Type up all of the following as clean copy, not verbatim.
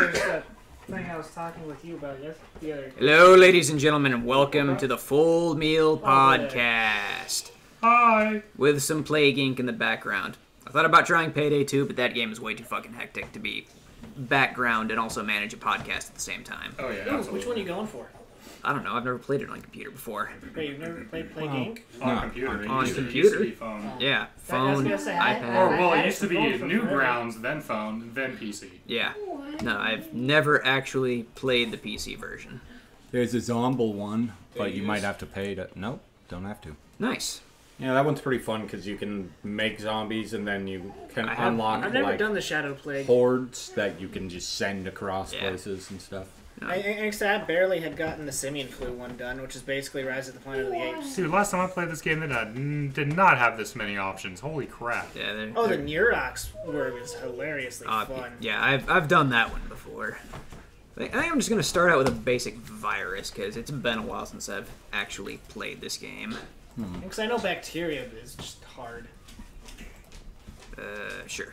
there's that thing I was talking with you about the other. Hello, ladies and gentlemen, and welcome to the Full Meal Podcast. Hi! With some Plague Inc. in the background. I thought about trying Payday 2, but that game is way too fucking hectic to be background and also manage a podcast at the same time. Oh, yeah. Ooh, which one are you going for? I don't know, I've never played it on computer before. Hey, you've never played Plague Inc? On computer. On It computer? used to be phone. Yeah, phone, I was gonna say, iPad. It used to be phone for forever. Newgrounds, then phone, then PC. Yeah. No, I've never actually played the PC version. There's a Zomble one, but you might have to pay to... Nope, don't have to. Nice. Yeah, that one's pretty fun because you can make zombies and then you can unlock I've never like done the Shadow Plague. hordes that you can just send across Yeah. places and stuff. I barely had gotten the Simian Flu one done, which is basically Rise of the Planet of the Apes. Dude, last time I played this game, they did not have this many options. Holy crap. Yeah, they're, Oh, the Neurox word was hilariously fun. Yeah, I've done that one before. I think I'm just going to start out with a basic virus, because it's been a while since I've actually played this game. Because I know bacteria is just hard. Sure.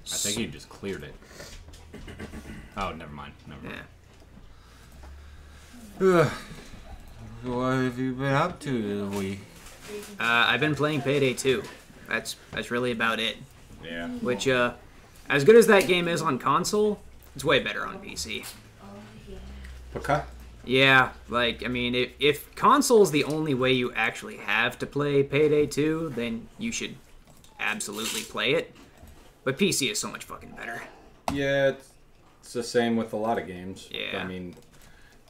I think you just cleared it. Oh, never mind. Never mind. Yeah. What have you been up to this week? I've been playing Payday 2. That's really about it. Yeah. Which, as good as that game is on console, it's way better on PC. Okay. Yeah, like, I mean, if console's the only way you actually have to play Payday 2, then you should absolutely play it. But PC is so much fucking better. Yeah, it's the same with a lot of games. Yeah. I mean,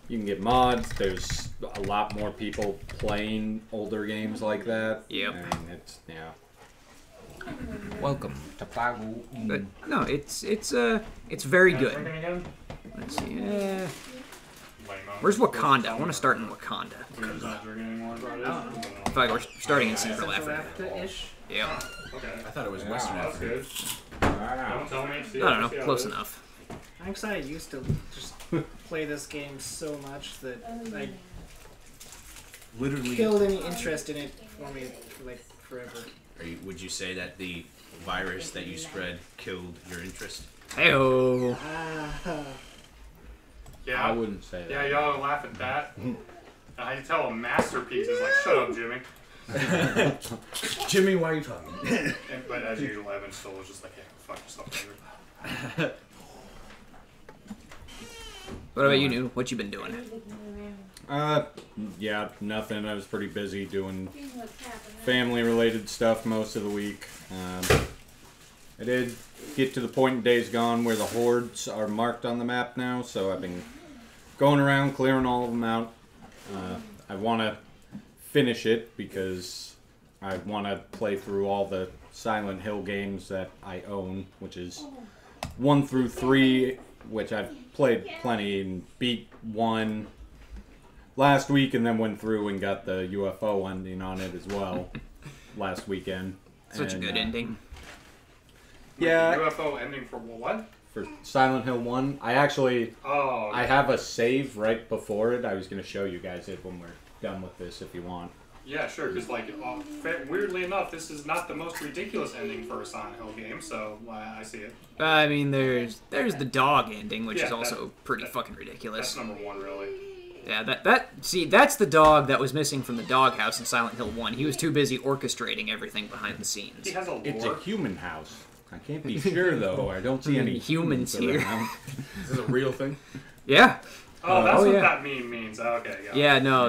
you can get mods. There's a lot more people playing older games like that. Yep. I mean, it's, yeah. Welcome to Pago. But, no, it's very good. Let's see, where's Wakanda? I want to start in Wakanda. In fact, we're starting in Central Africa. Ish. Yeah. Okay. I thought it was Yeah, Western that's Africa. good. Don't tell me. I don't know, close enough. I think I used to just play this game so much that I Literally, killed any interest in it for me for like forever. would you say that the virus that you spread killed your interest? Hey-oh. Yeah. I wouldn't say that. Yeah, y'all laugh at that. I can tell a masterpiece is like, shut up, Jimmy. Jimmy, why are you talking? But as usual, Evan still was just like, yeah, fuck yourself, dude. What about you, New? What you been doing? Yeah, nothing. I was pretty busy doing family-related stuff most of the week. I did get to the point in Days Gone where the hordes are marked on the map now, so I've been going around clearing all of them out. I want to finish it because I want to play through all the Silent Hill games that I own, which is 1 through 3, which I've played plenty and beat 1 last week, and then went through and got the UFO ending on it as well last weekend. Such a good ending. Yeah, UFO ending for what? for Silent Hill 1. I actually, Oh. I have a save right before it. I was going to show you guys it when we're done with this if you want. Yeah, sure, because, like, weirdly enough, this is not the most ridiculous ending for a Silent Hill game, so I see it. I mean, there's the dog ending, which Yeah, is also pretty fucking ridiculous. That's number 1, really. Yeah, that's the dog that was missing from the doghouse in Silent Hill 1. He was too busy orchestrating everything behind the scenes. He has a lore. It's a human house. I can't be sure, though. I don't see any Humans here. around. Is this a real thing? Yeah. Oh, that's Oh, what yeah. that meme means. Okay, got it. Yeah, no,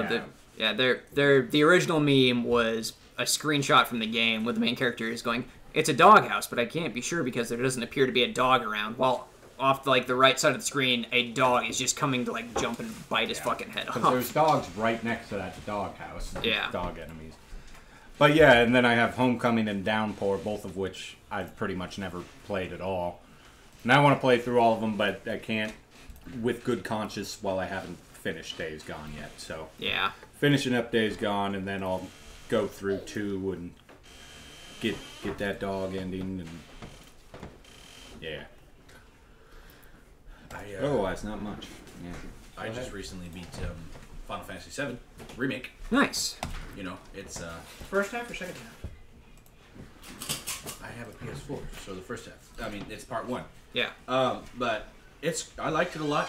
Yeah. the original meme was a screenshot from the game where the main character is going, "It's a doghouse, but I can't be sure because there doesn't appear to be a dog around." While off like the right side of the screen, a dog is just coming to like jump and bite his fucking head Because off. there's dogs right next to that doghouse. There's Yeah. dog enemies. But yeah, and then I have Homecoming and Downpour, both of which I've pretty much never played at all. And I want to play through all of them, but I can't with good conscience while I haven't finished Days Gone yet. So Yeah. finishing up Days Gone, and then I'll go through 2 and get that dog ending, and yeah. Otherwise, not much. Yeah. I just recently beat Final Fantasy VII Remake. Nice. You know, it's First half or second half? I have a PS4, so the first half. I mean, it's part 1. Yeah. But I liked it a lot,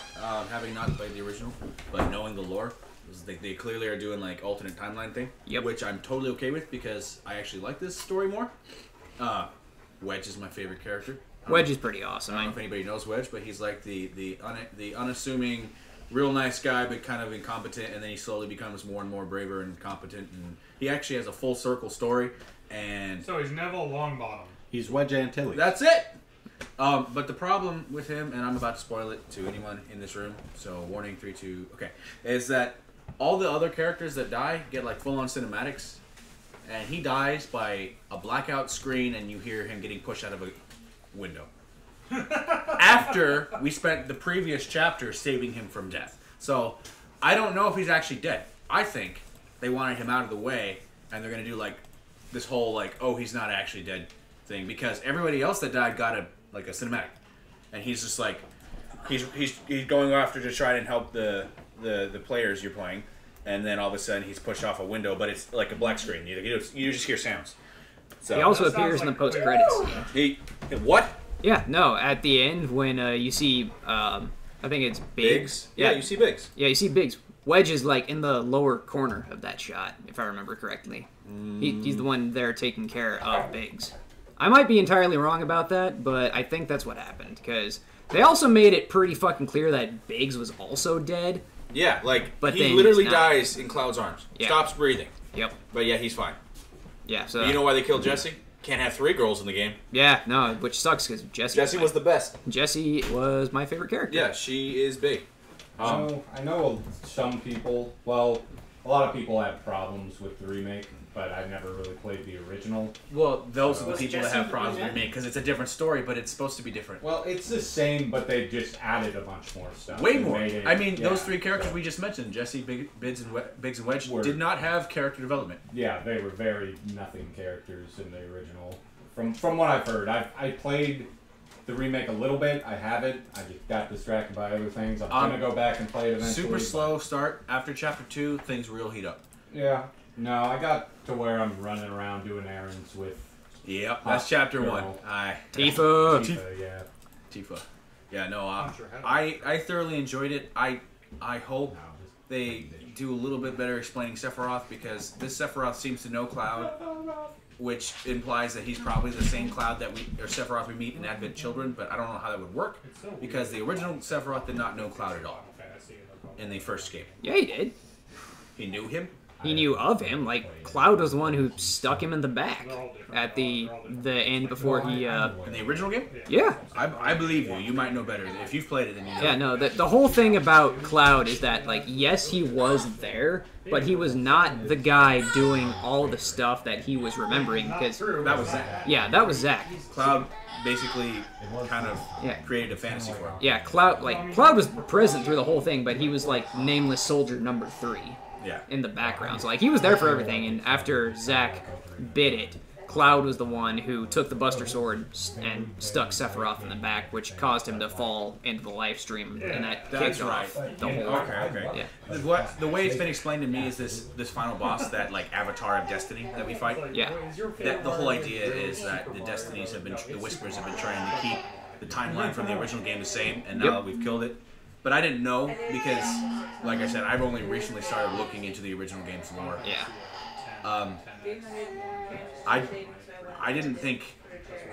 having not played the original, but knowing the lore. They clearly are doing like alternate timeline thing, which I'm totally okay with because I actually like this story more. Wedge is my favorite character. Wedge is pretty awesome. I don't know if anybody knows Wedge, but he's like the unassuming, real nice guy, but kind of incompetent, and then he slowly becomes more and more braver and competent, and he actually has a full circle story. And so he's Neville Longbottom. He's Wedge Antilles. That's it. But the problem with him, and I'm about to spoil it to anyone in this room, so warning 3, 2, okay, is that all the other characters that die get like full-on cinematics, and he dies by a blackout screen, and you hear him getting pushed out of a window. After we spent the previous chapter saving him from death. So, I don't know if he's actually dead. I think they wanted him out of the way, and they're going to do like this whole like, oh, he's not actually dead thing, because everybody else that died got a cinematic, and he's just like he's going after to try and help the players you're playing, and then all of a sudden he's pushed off a window, but it's like a black screen. You just hear sounds. So He also appears in the post credits. he what? Yeah, no, at the end when you see, I think it's Biggs. Yeah, you see Biggs. Yeah, you see Biggs. Wedge is like in the lower corner of that shot, if I remember correctly. He's the one there taking care of Biggs. I might be entirely wrong about that, but I think that's what happened, because they also made it pretty fucking clear that Biggs was also dead. Yeah, like, But he then literally he's not. dies in Cloud's arms. Yeah. Stops breathing. Yep. But yeah, he's fine. Yeah, so... You know why they killed Jesse? Can't have 3 girls in the game. Yeah, no, which sucks, because Jesse was the best. Jesse was my favorite character. Yeah, she is big. I know some people, well, a lot of people have problems with the remake, but I never really played the original. Well, those are the Was people that Jesse have problems in with me, because it's a different story, but it's supposed to be different. Well, it's the same, but they just added a bunch more stuff. Way They more. made it- I mean, yeah, those 3 characters so- we just mentioned, Jesse, Biggs, and Wedge, Were- did not have character development. Yeah, they were very nothing characters in the original. From what I've heard, I played the remake a little bit. I have it. I just got distracted by other things. I'm gonna go back and play it eventually. Super slow start. After chapter 2, things real heat up. Yeah. No, I got to where I'm running around doing errands with Yep, that's chapter Girl. 1. Tifa! Tifa. Yeah. Tifa. Yeah, no, I'm sure I thoroughly enjoyed it. I hope No, just- they do a little bit better explaining Sephiroth, because this Sephiroth seems to know Cloud, which implies that he's probably the same Cloud or Sephiroth we meet in Advent Children, but I don't know how that would work, because the original Sephiroth did not know Cloud at all in the first game. Yeah, he did. He knew him. He knew of him. Like, Cloud was the one who stuck him in the back at the end before he, In the original game? Yeah. I believe you. You might know better. If you've played it, then you know. Yeah, no, the whole thing about Cloud is that, like, yes, he was there, but he was not the guy doing all the stuff that he was remembering, because... That was Zack. Yeah, that was Zack. Cloud basically kind of Yeah. created a fantasy for him. Yeah, Cloud was present through the whole thing, but he was, like, nameless soldier number 3 Yeah. in the background. So, like, he was there for everything, and after Zack bit it, Cloud was the one who took the Buster Sword and stuck Sephiroth in the back, which caused him to fall into the live stream, and that That's kicked off right. the whole... Okay. Yeah. The way it's been explained to me is this final boss, that like avatar of destiny that we fight. Yeah. That the whole idea is that the destinies have been, the whispers have been trying to keep the timeline from the original game the same, and now Yep. that we've killed it. But I didn't know, because, like I said, I've only recently started looking into the original game's lore. Yeah. I didn't think,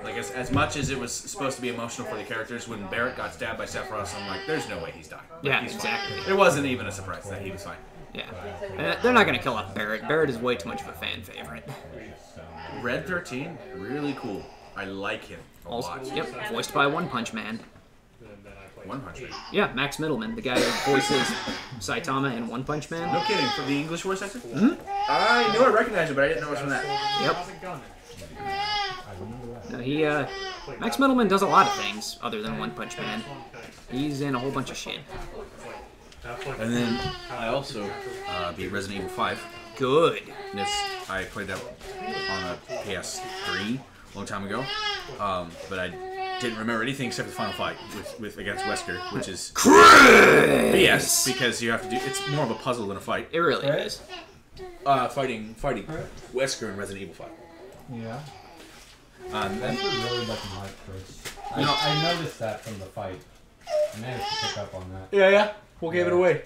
like, as much as it was supposed to be emotional for the characters, when Barrett got stabbed by Sephiroth, I'm like, there's no way he's dying. Like, Yeah, he's exactly. Fine. It wasn't even a surprise that he was fine. Yeah. They're not going to kill off Barrett. Barrett is way too much of a fan favorite. Red 13, really cool. I like him a Also, lot. yep, voiced by One Punch Man. One Punch Man. Yeah, Max Middleman, the guy who voices Saitama in One Punch Man. No kidding, from the English voice actor? Mm-hmm. I knew I recognized him, but I didn't know it was from that. Yep. No, he, Max Middleman does a lot of things other than One Punch Man. He's in a whole bunch of shit. And then I also beat Resident Evil 5. Good. And I played that on a PS3 a long time ago, but I didn't remember anything except the final fight with against Wesker, which is Chris! yes, because you have to do. It's more of a puzzle than a fight. It really is. Fighting Wesker in Resident Evil 5. Yeah. That's what really doesn't like Chris. I noticed that from the fight. I managed to pick up on that. Yeah. What gave it away?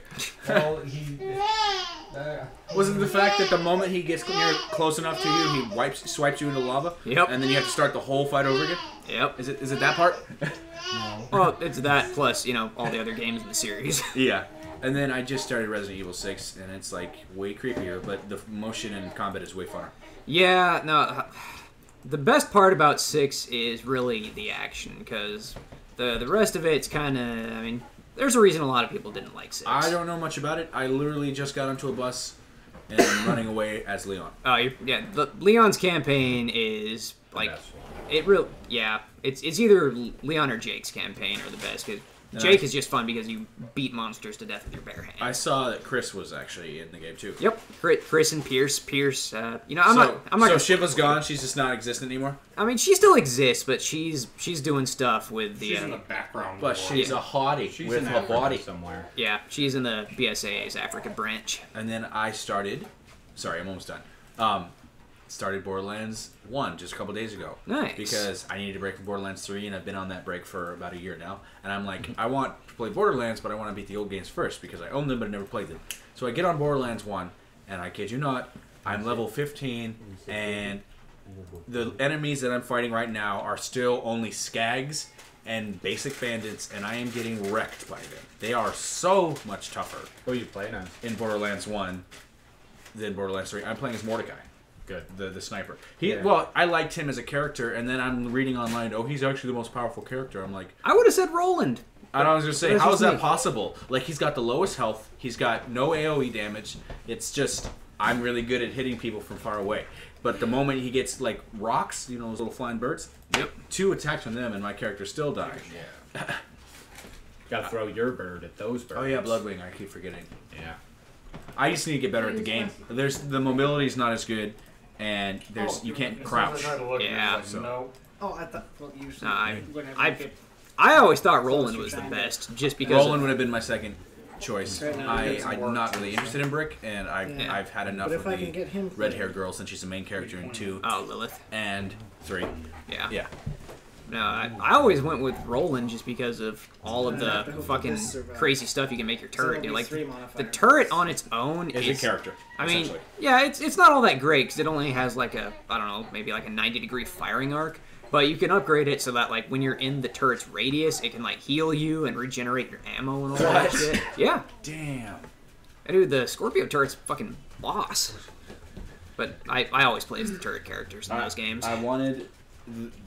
Well, he... Was it the fact that the moment he gets near close enough to you, he swipes you into lava? Yep. And then you have to start the whole fight over again? Yep. Is it that part? No. Well, it's that plus, all the other games in the series. Yeah. And then I just started Resident Evil 6, and it's like way creepier, but the motion and combat is way funner. Yeah, no. The best part about 6 is really the action, because the rest of it's kind of, there's a reason a lot of people didn't like 6. I don't know much about it. I literally just got onto a bus and running away as Leon. Oh, the Leon's campaign is, like, it's either Leon or Jake's campaign are the best, because Jake is just fun because you beat monsters to death with your bare hands. I saw that Chris was actually in the game too. Yep, Chris and Pierce. I'm not. So Shiva's gone. She's just not existent anymore. She still exists, but she's doing stuff with the. She's in the background. But she's a hottie She's with in her Africa body. somewhere. Yeah, she's in the BSAA's Africa branch. And then I started. Sorry, I'm almost done. Started Borderlands 1 just a couple days ago. Nice. Because I needed a break from Borderlands 3, and I've been on that break for about a year now. And I'm like, I want to play Borderlands, but I want to beat the old games first because I own them but I never played them. So I get on Borderlands 1, and I kid you not, I'm level 15, and the enemies that I'm fighting right now are still only skags and basic bandits, and I am getting wrecked by them. They are so much tougher Who are you playing as? in Borderlands 1 than Borderlands 3. I'm playing as Mordecai. Good. The sniper. Yeah. Well, I liked him as a character, and then I'm reading online, oh, he's actually the most powerful character. I'm like, I would have said Roland. and I was going to say, That's how just is that me. possible? Like, he's got the lowest health, he's got no AoE damage, it's just, I'm really good at hitting people from far away. But the moment he gets, like, rocks, those little flying birds, Yep. 2 attacks from them, and my character's still dying. Yeah. Gotta throw your bird at those birds. Oh, yeah, Bloodwing, I keep forgetting. Yeah. I just need to get better at the game. The mobility's not as good, and you can't crouch. Yeah. So- No. Oh, I thought. Well, usually. No, whenever I- you get- I always thought Roland you're was the trying to- best, just because. Roland would have been my second choice. Right now, he gets I'm work. not really interested in Brick, and Yeah. I've had enough But if of I can the get him. red-haired girl since she's the main character in 2 Oh, Lilith. and 3. Yeah. Yeah. No, I always went with Roland just because of all of I have to the hope fucking this survives. crazy stuff you can make your So turret it'll do. be Like 3 the modifiers. turret on its own Is a character. I mean, essentially. yeah, it's not all that great because it only has like a, I don't know, maybe like a 90-degree firing arc. But you can upgrade it so that like when you're in the turret's radius, it can like heal you and regenerate your ammo and all that What? shit. Yeah, Damn. dude, the Scorpio turret's fucking boss. But I always play as the turret characters in those games. I wanted,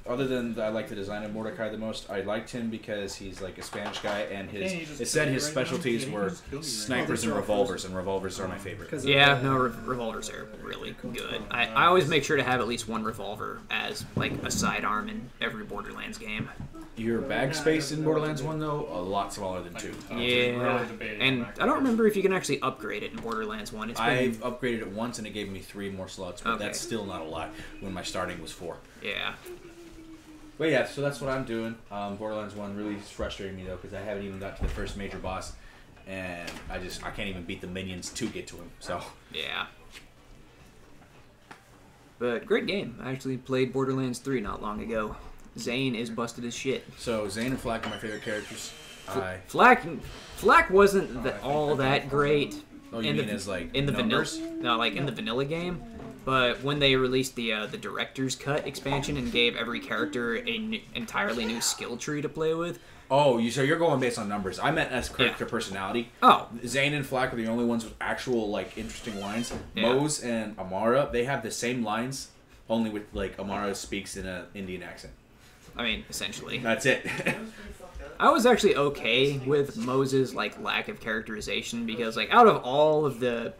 other than I like the design of Mordecai the most, I liked him because he's like a Spanish guy, and it said his specialties were snipers and revolvers are my favorite. 'Cause of Yeah, the- no, revolvers are really good. I always make sure to have at least one revolver as like a sidearm in every Borderlands game. Your bag space in Borderlands 1, though, a lot smaller than 2. Yeah, and I don't remember if you can actually upgrade it in Borderlands 1. It's been, I've upgraded it once, and it gave me 3 more slots, but Okay. that's still not a lot when my starting was 4. yeah. But yeah, so that's what I'm doing. Borderlands 1 really is frustrating me, though, because I haven't even got to the first major boss, and I can't even beat the minions to get to him, so... Yeah. But great game. I actually played Borderlands 3 not long ago. Zane is busted as shit. So, Zane and Flack are my favorite characters. Flack wasn't all that great. Oh, you mean as, like, in the numbers? vanilla? No, like in the vanilla game. But when they released the director's cut expansion and gave every character a entirely new skill tree to play with. Oh, so you're going based on numbers. I meant as character Yeah. personality. Oh, Zane and Flack are the only ones with actual, like, interesting lines. Yeah. Mose and Amara, they have the same lines, only with, like, Amara speaks in an Indian accent. I mean, essentially. That's it. I was actually okay with Moses' like lack of characterization because like out of all of the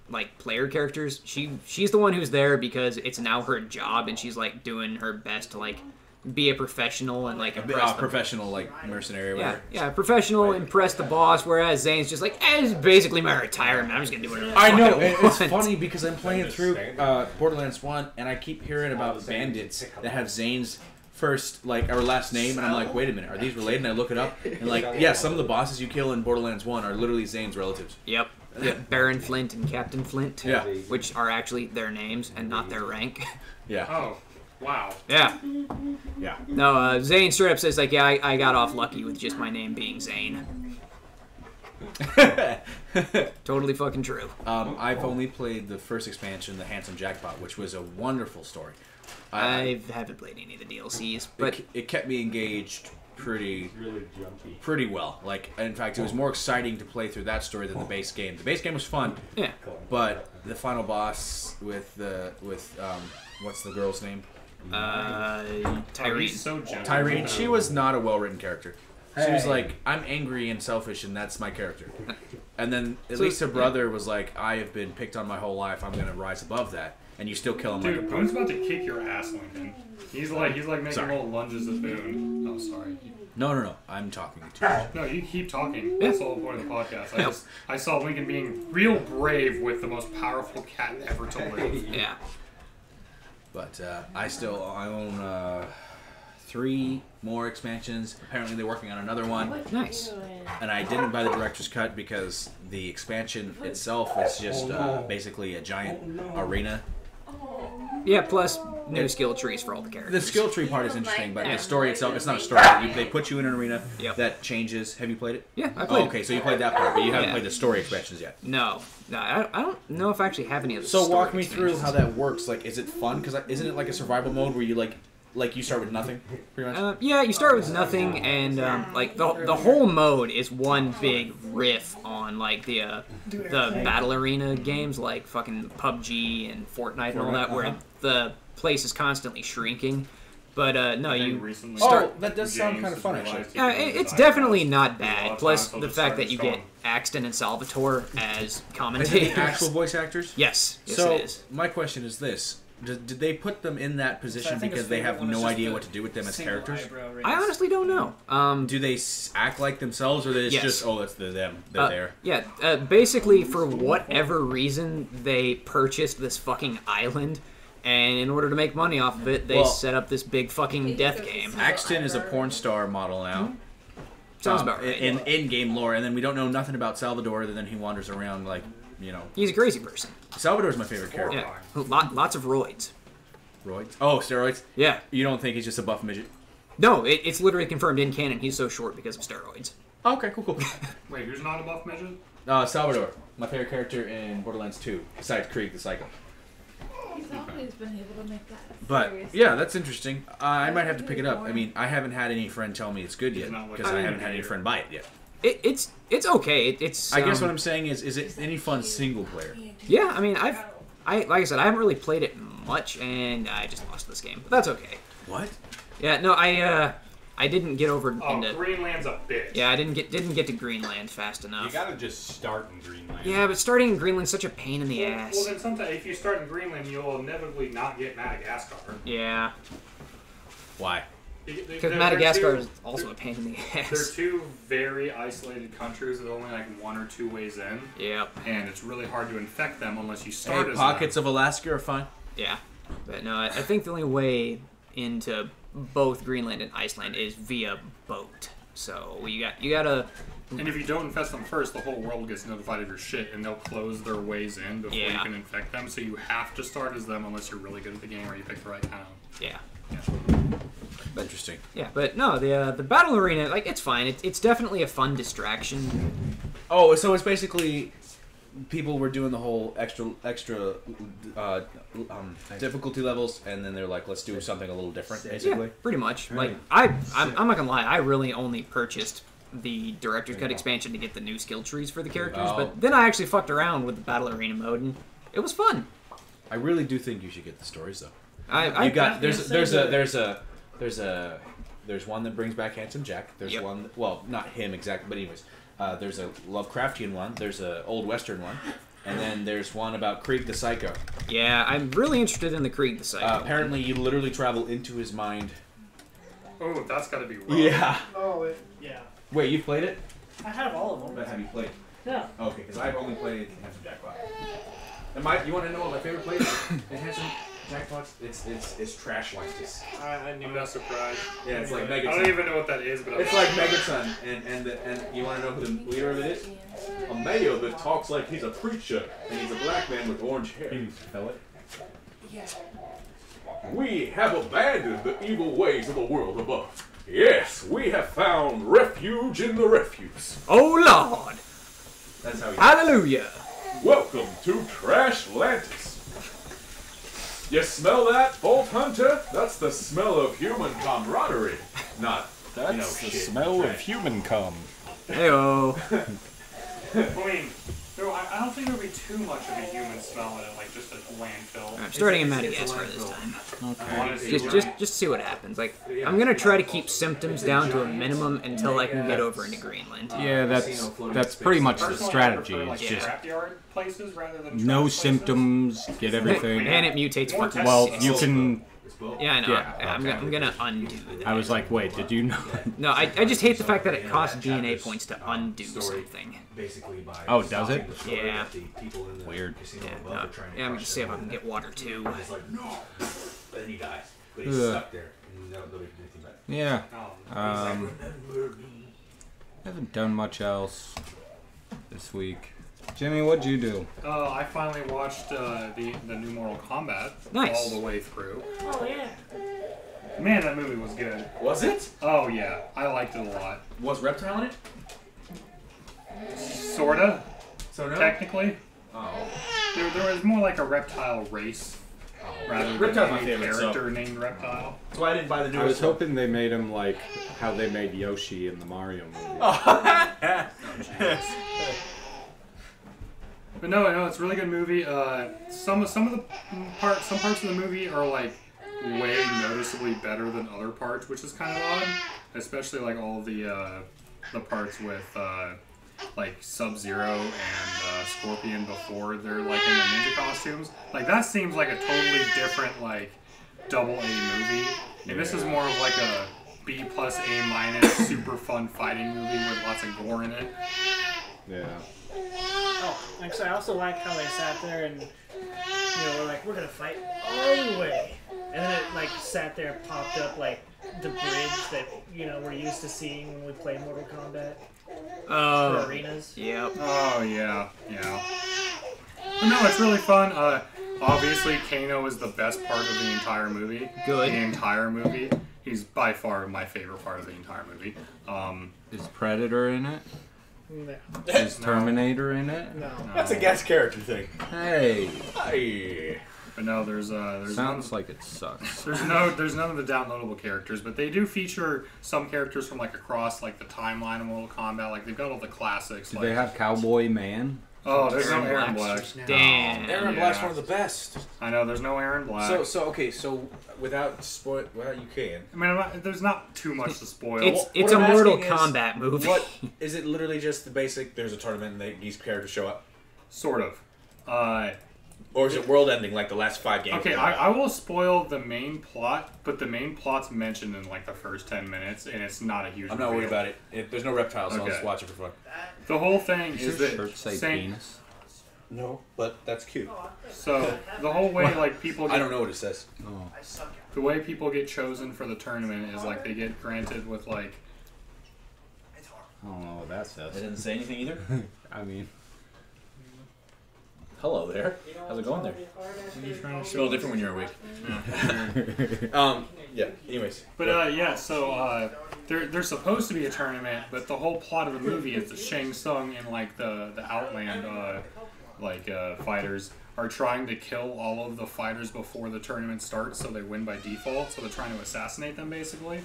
like player characters, she's the one who's there because it's now her job and she's like doing her best to like be a professional and like impress the Professional, like, mercenary or whatever. yeah, professional, impress the boss, whereas Zane's just like, it's basically my retirement, I'm just gonna do whatever I know, fucking it's want." funny because I'm playing through Borderlands 1 and I keep hearing about bandits that have Zane's first, like, or last name, and I'm like, wait a minute, are these related? And I look it up, and like, yeah, some of the bosses you kill in Borderlands 1 are literally Zane's relatives. Yep. Baron Flint and Captain Flint. Yeah. Which are actually their names and not their rank. Yeah. Oh, Wow. Yeah. Yeah. No, Zane straight up says, like, yeah, I got off lucky with just my name being Zane. Totally fucking true. I've only played the first expansion, the Handsome Jackpot, which was a wonderful story. I haven't played any of the DLCs, but it kept me engaged pretty well. Like, in fact, it was more exciting to play through that story than the base game. The base game was fun, yeah. but the final boss with what's the girl's name? Tyrene. He's so gentle. Tyrene. She was not a well-written character. She was like, I'm angry and selfish, and that's my character. And then at least her brother was like, I have been picked on my whole life. I'm gonna rise above that. And you still kill him like a Dude, punk. Boone's about to kick your ass, Lincoln. He's like making Sorry. little lunges at Boone. Oh, sorry. No. I'm talking too much. No, you keep talking. That's the whole point of the podcast. I saw Lincoln being real brave with the most powerful cat ever to live. Yeah. But I own 3 more expansions. Apparently they're working on another one. Nice. And I didn't buy the director's cut because the expansion itself is just basically a giant arena. Yeah, plus new skill trees for all the The characters. skill tree part is interesting, but Yeah. the story itself, it's not a story. They put you in an arena that changes. Have you played it? Yeah, I played Oh, okay, so you played that part, but you haven't Yeah. played the story expansions yet. No, I don't know if I actually have any of the So story walk me through expansions. how that works. Like, is it fun? Because isn't it like a survival mode where you like you start with nothing, pretty much? Yeah, you start with nothing, and like the whole mode is one big riff on like the battle arena games like fucking PUBG and Fortnite and all that, where the place is constantly shrinking. But no, you recently start. Oh, that does sound James kind of fun, has actually. realized he It's can definitely use not a bad. lot of Plus times the they'll fact that just you start get Axton and Salvatore as Is it commentators. the actual voice actors? Yes, yes So it is. my question is this: did they put them in that position I think because his they favorite have one is no just idea the what to do with them as single characters? eyebrow raise. I honestly don't know. Do they act like themselves, or is Yes. just that's them? They're there. Yeah, basically, for whatever reason, they purchased this fucking island, and in order to make money off of it, they Well- set up this big fucking death game. Axton is a porn star model now. Sounds about right. In game lore, and then we don't know nothing about Salvador other than he wanders around like, He's a crazy person. Salvador's my favorite character. Yeah, lots of roids. Roids? Oh, steroids? Yeah. You don't think he's just a buff midget? No, it's literally confirmed in canon. He's so short because of steroids. Oh, okay, cool. Wait, who's not a buff midget? Salvador, my favorite character in Borderlands 2, besides Krieg the Psycho. He's always been able to make that. But serious. yeah, that's interesting. I might have to pick it up. I mean, I haven't had any friend tell me it's good yet He's not like because I a haven't had any hater. friend buy it yet. It's okay. It's. I guess what I'm saying is it any fun single player? Yeah, I mean, like I said, I haven't really played it much, and I just lost this game. But that's okay. What? Yeah, no, I didn't get over Oh, into. Greenland's a bitch. Yeah, I didn't get to Greenland fast You enough. gotta just start in Greenland. Yeah, but starting in Greenland's such a pain in the Well, ass. then sometimes if you start in Greenland, you'll inevitably not get Madagascar. Yeah, Why? because Madagascar is also a pain in the They're ass. 2 very isolated countries with only like 1 or 2 ways in, Yeah, and it's really hard to infect them unless you start Hey, as pockets of Alaska are fine. yeah. But no, I think the only way into both Greenland and Iceland is via boat. So you gotta. And if you don't infest them first, the whole world gets notified of your shit, and they'll close their ways in before you Yeah. can infect them. So you have to start as them unless you're really good at the game or you pick the right town. Yeah. Interesting. Yeah, but no, the battle arena, like, it's fine. It's definitely a fun distraction. Oh, so it's basically people were doing the whole extra difficulty levels, and then they're like, let's do something a little different, basically. Yeah, pretty much. Like, I'm not gonna lie, I really only purchased the Director's Cut expansion to get the new skill trees for the characters, Oh. but then I actually fucked around with the battle arena mode, and it was fun. I really do think you should get the stories though. I You got there's one that brings back Handsome Jack. There's Yep. one, well, not him exactly, but anyways, there's a Lovecraftian one. There's a old Western one, and then there's one about Krieg the Psycho. Yeah, I'm really interested in the Krieg the Psycho. Apparently, you literally travel into his mind. Oh, that's gotta be rough. Yeah. Oh, yeah. Wait, you played it? I have all of them. But have you played? Yeah. Okay, because I've only played Handsome Jackpot. And you want to know what my favorite place in Handsome Jackpots? It's Trash Lantis. I knew that surprise. Yeah, it's like I don't Megaton. even know what that is, but It's like Megaton, and you want to know who the leader of it is? A mayor that talks like he's a preacher, and he's a black man with orange hair. Can you spell it? We have abandoned the evil ways of the world above. Yes, we have found refuge in the refuse. Oh Lord! That's how he. Hallelujah! Welcome to Trashlantis. You smell that, Bolt Hunter? That's the smell of human camaraderie. Not, That's the shit. smell of human cum. Heyo. I mean, I don't think there would be too much of a human smell in it, like just a landfill. I'm starting in Madagascar this time. Honestly, Just see what happens. Like, I'm gonna try to keep symptoms down to a minimum until I can get over into Greenland. Yeah, that's pretty much the personally, I strategy. prefer, like, It's just scrapyard places rather than no trash places. symptoms, get everything. And it mutates More fucking Well, tests. you can. Yeah, I know. Yeah, I'm gonna undo that. I was like, wait, did you know? No, I just hate the fact that it costs DNA points to undo something. Oh, does it? Yeah. Weird. Yeah, no. Yeah, I'm gonna see if I can get water too. Then he dies. But Ugh. he's stuck there. And nobody can do anything about it. Yeah. Oh, Haven't done much else this week. Jimmy, what'd you do? I finally watched the new Mortal Kombat Nice. all the way through. Oh yeah. Man, that movie was good. Was it? Oh yeah, I liked it a lot. Was Reptile in it? Sorta, So no? technically. Oh. There was more like a reptile race rather than Reptile's my a favorite, character named Reptile. That's why I didn't buy the I was newest one. hoping they made him like how they made Yoshi in the Mario movie. But no, it's a really good movie. Some of the parts of the movie are like way noticeably better than other parts, which is kind of odd. Especially like all the parts with like Sub-Zero and Scorpion before they're like in the ninja costumes. Like that seems like a totally different like double A movie. And this is more of like a B plus A minus super fun fighting movie with lots of gore in it. Yeah. Oh, actually, I also like how they sat there and were like, we're gonna fight all the way, and then it like sat there and popped up like the bridge that we're used to seeing when we play Mortal Kombat for Oh. arenas. Yep. Oh yeah. But no, it's really fun. Obviously, Kano is the best part of the entire movie. Good. The entire movie. He's by far my favorite part of the entire movie. Is Predator in it? No. Is Terminator in it? No. That's a guest character thing. Hey. Hey. But no, there's Sounds like it sucks. There's none of the downloadable characters, but they do feature some characters from like across like the timeline of Mortal Kombat. Like they've got all the classics. Do Like, they have Cowboy Man? oh, there's no Aaron Black. Damn. Aaron Yeah. Black's one of the best. I know there's no Aaron Black. So without spoil, well, you can. I mean, there's not too much to spoil. It's What a I'm Mortal asking is, Kombat movie. What is it? Literally just the basic. There's a tournament and these characters show up, Sort of. or is it world ending like the last 5 games? Okay, I will spoil the main plot, but the main plot's mentioned in like the first 10 minutes, and it's not a huge I'm not worried reveal. about it. There's no reptiles, so I'll Okay. just watch it for fun. The whole thing Does is your that shirt say Saint- penis? No, but that's cute. So the whole way like people I get, don't know what it says. Oh. the way people get chosen for the tournament is like they get granted with like I don't know what that It says. didn't say anything either. I mean, Hello there. How's it going there? It's a little different when you're awake. Yeah. Anyways. But yeah, so there's supposed to be a tournament, but the whole plot of the movie is that Shang Tsung and like the Outland fighters are trying to kill all of the fighters before the tournament starts, so they win by default. So they're trying to assassinate them basically,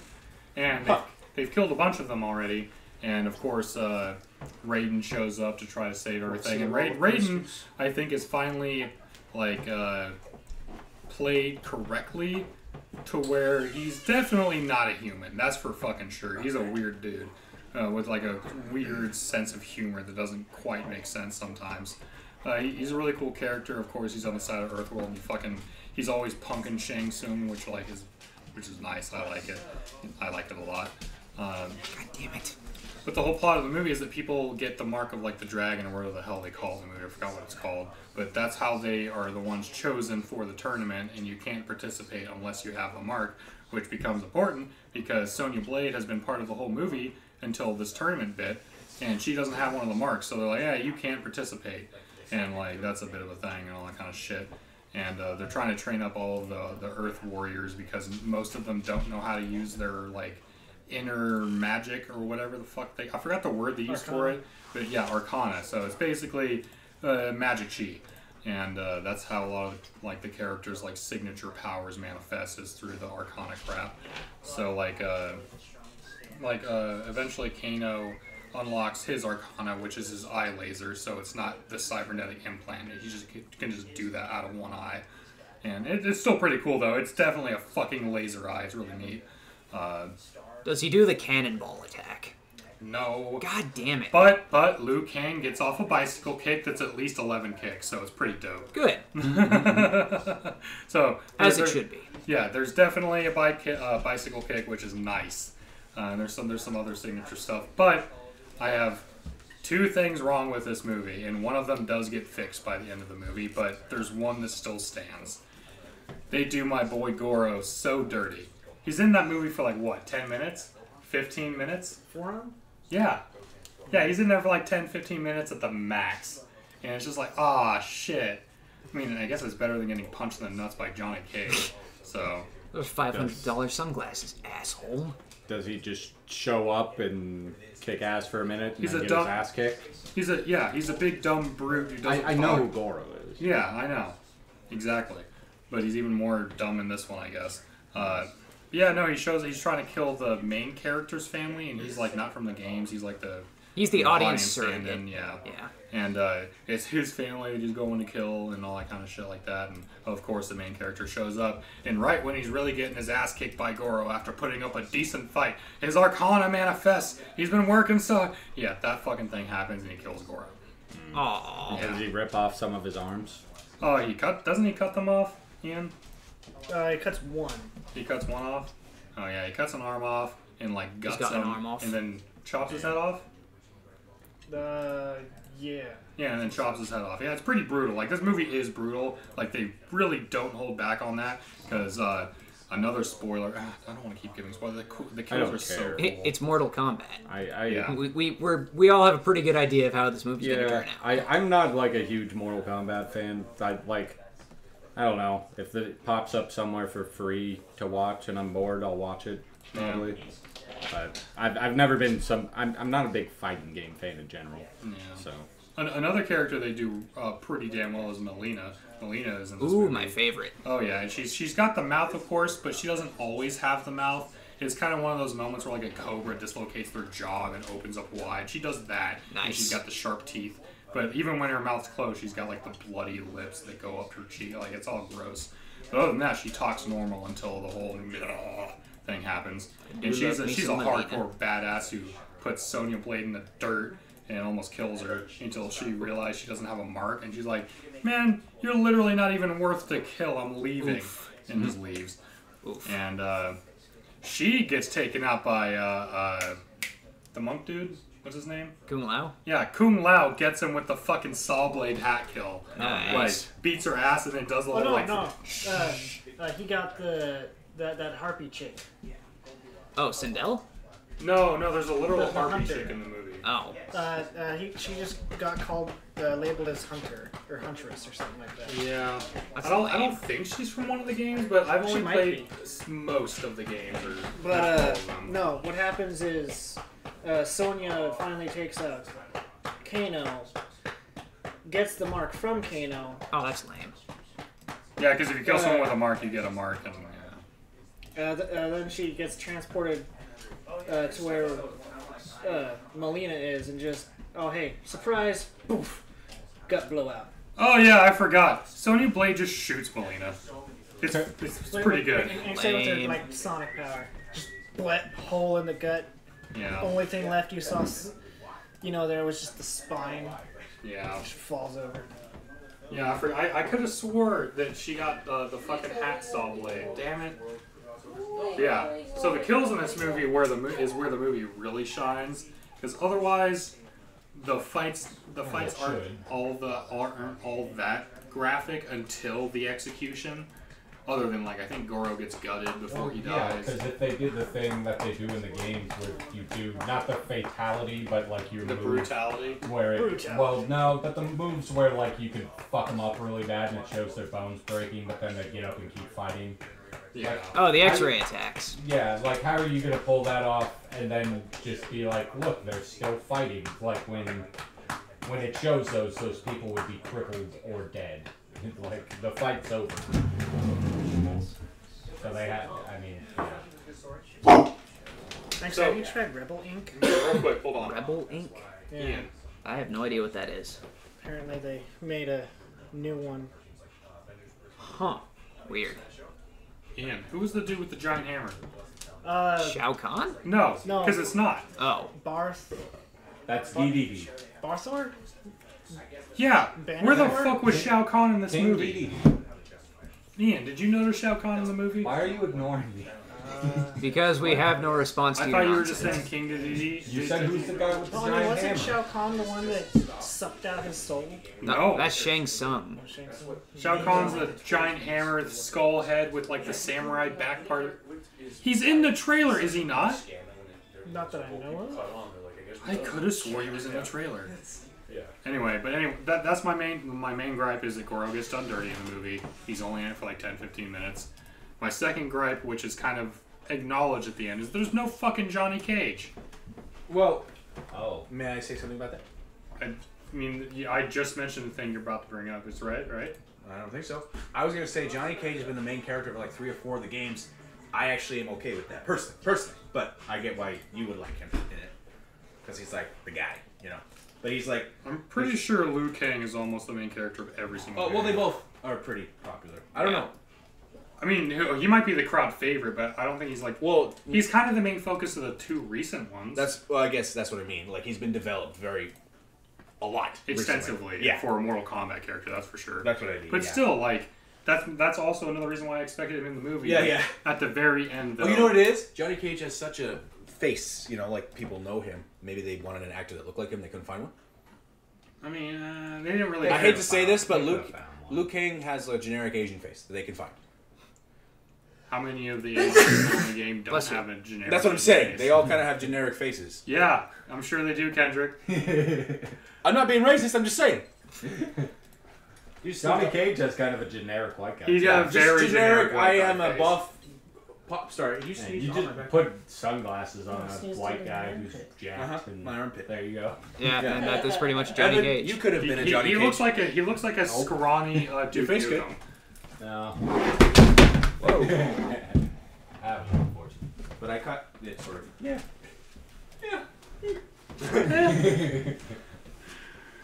and they've killed a bunch of them already. And of course, Raiden shows up to try to save everything. And Raiden, I think, is finally like played correctly to where he's definitely not a human. That's for fucking sure. He's a weird dude with like a weird sense of humor that doesn't quite make sense sometimes. He's a really cool character. Of course, he's on the side of Earthworld, and he's always punking Shang Tsung, which is nice. I like it. I like it a lot. God damn it. But the whole plot of the movie is that people get the mark of like the dragon, or whatever the hell they call the movie. I forgot what it's called. But that's how they are the ones chosen for the tournament, and you can't participate unless you have the mark, which becomes important because Sonya Blade has been part of the whole movie until this tournament bit, and she doesn't have one of the marks. So they're like, yeah, you can't participate. And like that's a bit of a thing and all that kind of shit. and they're trying to train up all of the Earth warriors because most of them don't know how to use their like inner magic or whatever the fuck I forgot the word they used for it, but yeah, Arcana. So it's basically magic chi, and that's how a lot of like the characters' like signature powers manifest is through the Arcana crap. So like eventually Kano unlocks his Arcana, which is his eye laser, so it's not the cybernetic implant. He just can just do that out of one eye, and it's still pretty cool though. It's definitely a fucking laser eye. It's really neat. Does he do the cannonball attack? No. God damn it. But Liu Kang gets off a bicycle kick that's at least 11 kicks, so it's pretty dope. Good. So As it should be. Yeah, there's definitely a bicycle kick, which is nice. And there's some other signature stuff, but I have two things wrong with this movie, and one of them does get fixed by the end of the movie, but there's one that still stands. They do my boy Goro so dirty. He's in that movie for like what, 10 minutes? 15 minutes? Forearm? Yeah. Yeah, he's in there for like 10, 15 minutes at the max. And it's just like, ah, shit. I mean, I guess it's better than getting punched in the nuts by Johnny Cage. So. Those $500 sunglasses, asshole. Does he just show up and kick ass for a minute and then get his ass kicked? He's a big dumb brute who doesn't I know who Goro is. Yeah, I know. Exactly. But he's even more dumb in this one, I guess. Yeah, no, he's trying to kill the main character's family, and he's like not from the games. He's like He's the audience surrogate. Yeah. Yeah. And it's his family that he's going to kill and all that kind of shit like that. And of course, the main character shows up, and right when he's really getting his ass kicked by Goro after putting up a decent fight, his Arcana manifests. He's been working so. Yeah, that fucking thing happens, and he kills Goro. Aww. Does he rip off some of his arms? Oh, doesn't he cut them off, Ian? He cuts one. He cuts one off? Oh yeah, he cuts an arm off and like guts got him an arm off. and then chops his head off? Yeah. Yeah, and then chops his head off. Yeah, it's pretty brutal. Like, this movie is brutal. Like, they really don't hold back on that because another spoiler. I don't want to keep giving spoilers. The kills are so cool. It's Mortal Kombat. Yeah. We all have a pretty good idea of how this movie's going to turn out. I'm not like a huge Mortal Kombat fan. I don't know. If it pops up somewhere for free to watch and I'm bored, I'll watch it, probably. Yeah. But I've never been I'm not a big fighting game fan in general. Yeah. So another character they do pretty damn well is Melina. Melina is in this movie. movie. My favorite. Oh yeah, and she's got the mouth, of course, but she doesn't always have the mouth. It's kind of one of those moments where like a cobra dislocates their jaw and opens up wide. She does that. Nice. And she's got the sharp teeth. But even when her mouth's closed, she's got like the bloody lips that go up her cheek. Like, it's all gross. But other than that, she talks normal until the whole thing happens. And she's a hardcore badass who puts Sonya Blade in the dirt and almost kills her until she realizes she doesn't have a mark. And she's like, man, you're literally not even worth the kill. I'm leaving. Oof. And just leaves. Oof. And she gets taken out by the monk dude. What's his name? Kung Lao? Yeah, Kung Lao gets him with the fucking saw blade hat kill. Nice. Like, beats her ass and then does the whole he got that harpy chick. Oh, Sindel? No, there's a literal The harpy hunter. chick in the movie. Oh. She just got labeled as hunter or huntress or something like that. Yeah. That's I don't lame. think she's from one of the games, but I've only might played most of the games. Or But not all of them. no, what happens is Sonya finally takes out Kano, gets the mark from Kano. Oh, that's lame. Yeah, because if you kill someone with a mark, you get a mark. And Then she gets transported to where Melina is, and just, oh hey, surprise, poof, gut blowout. Oh yeah, I forgot. Sonya Blade just shoots Melina. It's pretty good. And same with her like sonic power, just hole in the gut. Yeah. Only thing left you saw, there was just the spine. Yeah. Just falls over. Yeah, I could have swore that she got the fucking hacksaw blade. Damn it. Yeah. So the kills in this movie is where the movie really shines, because otherwise, the fights aren't all that graphic until the execution. Other than like I think Goro gets gutted before he Yeah, dies. because if they did the thing that they do in the games where you do not the fatality, but like your The move, brutality. where it, Brutality. well, no, but the moves where like you could fuck them up really bad and it shows their bones breaking, but then they get up and keep fighting. Yeah. Oh, the X-ray attacks. Yeah, like how are you gonna pull that off and then just be like, look, they're still fighting? Like when it shows those people would be crippled or dead. Like the fight's over. So they had, I mean, yeah. Actually, have you tried Rebel Ink? Real quick, hold on. Rebel Ink? Yeah. Ian. I have no idea what that is. Apparently they made a new one. Huh. Weird. Ian, who was the dude with the giant hammer? Shao Kahn? No, No. because it's not. Oh. Barth. That's DDD. Barthor? Yeah, where the Bandor? fuck was Shao Kahn in this King movie? DDD. Ian, did you notice Shao Kahn in the movie? Why are you ignoring me? Because we have no response to I your thought you were just nonsense. saying King Dedede. You said who's the guy with the Oh, no, giant wasn't hammer? Shao Kahn the one that sucked out his soul? No. That's Shang Tsung. Shao Kahn's the giant hammer, the skull head with like the samurai back part. He's in the trailer, is he not? Not that I know of. I could have swore he was in the trailer. Anyway, that's my main gripe is that Goro gets done dirty in the movie. He's only in it for like 10-15 minutes. My second gripe, which is kind of acknowledged at the end, is there's no fucking Johnny Cage. Well, Oh. may I say something about that? I mean, I just mentioned the thing you're about to bring up. It's right? I don't think so. I was gonna say Johnny Cage has been the main character for like 3 or 4 of the games. I actually am okay with that personally, but I get why you would like him in it because he's like the guy, you know. But he's like, I'm pretty sure Liu Kang is almost the main character of every single oh game. well, they both are pretty popular. I don't know. I mean, he might be the crowd favorite, but I don't think he's like... Well, he's kind of the main focus of the 2 recent ones. I guess that's what I mean. Like he's been developed a lot extensively recently. Yeah, for a Mortal Kombat character, that's for sure. that's what I mean. But yeah. still, like, that's also another reason why I expected him in the movie. Yeah, yeah. At the very end, though. Oh, you know what it is? Johnny Cage has such a face. You know, like people know him. Maybe they wanted an actor that looked like him. They couldn't find one. I mean, they didn't really... I hate to say this, but They Liu could've found one. Kang has a generic Asian face that they can find. How many of the Asians in the game don't Bless you. have a generic... That's what I'm saying. face? They all kind of have generic faces. Yeah, I'm sure they do, Kendrick. I'm not being racist. I'm just saying. Johnny Cage has kind of a generic white guy. He's got a very Just generic. white I guy am a face. buff pop star. You You see? just put sunglasses on Sneeze a to white the guy armpit. who's jacked. And My armpit. there you go. Yeah, Yeah. and that is pretty much Johnny Evan, Cage. you could have been a He Johnny Cage. looks like a scrawny Duke face good. Nukem. No. Whoa. Unfortunately. But I cut it sort of. Yeah.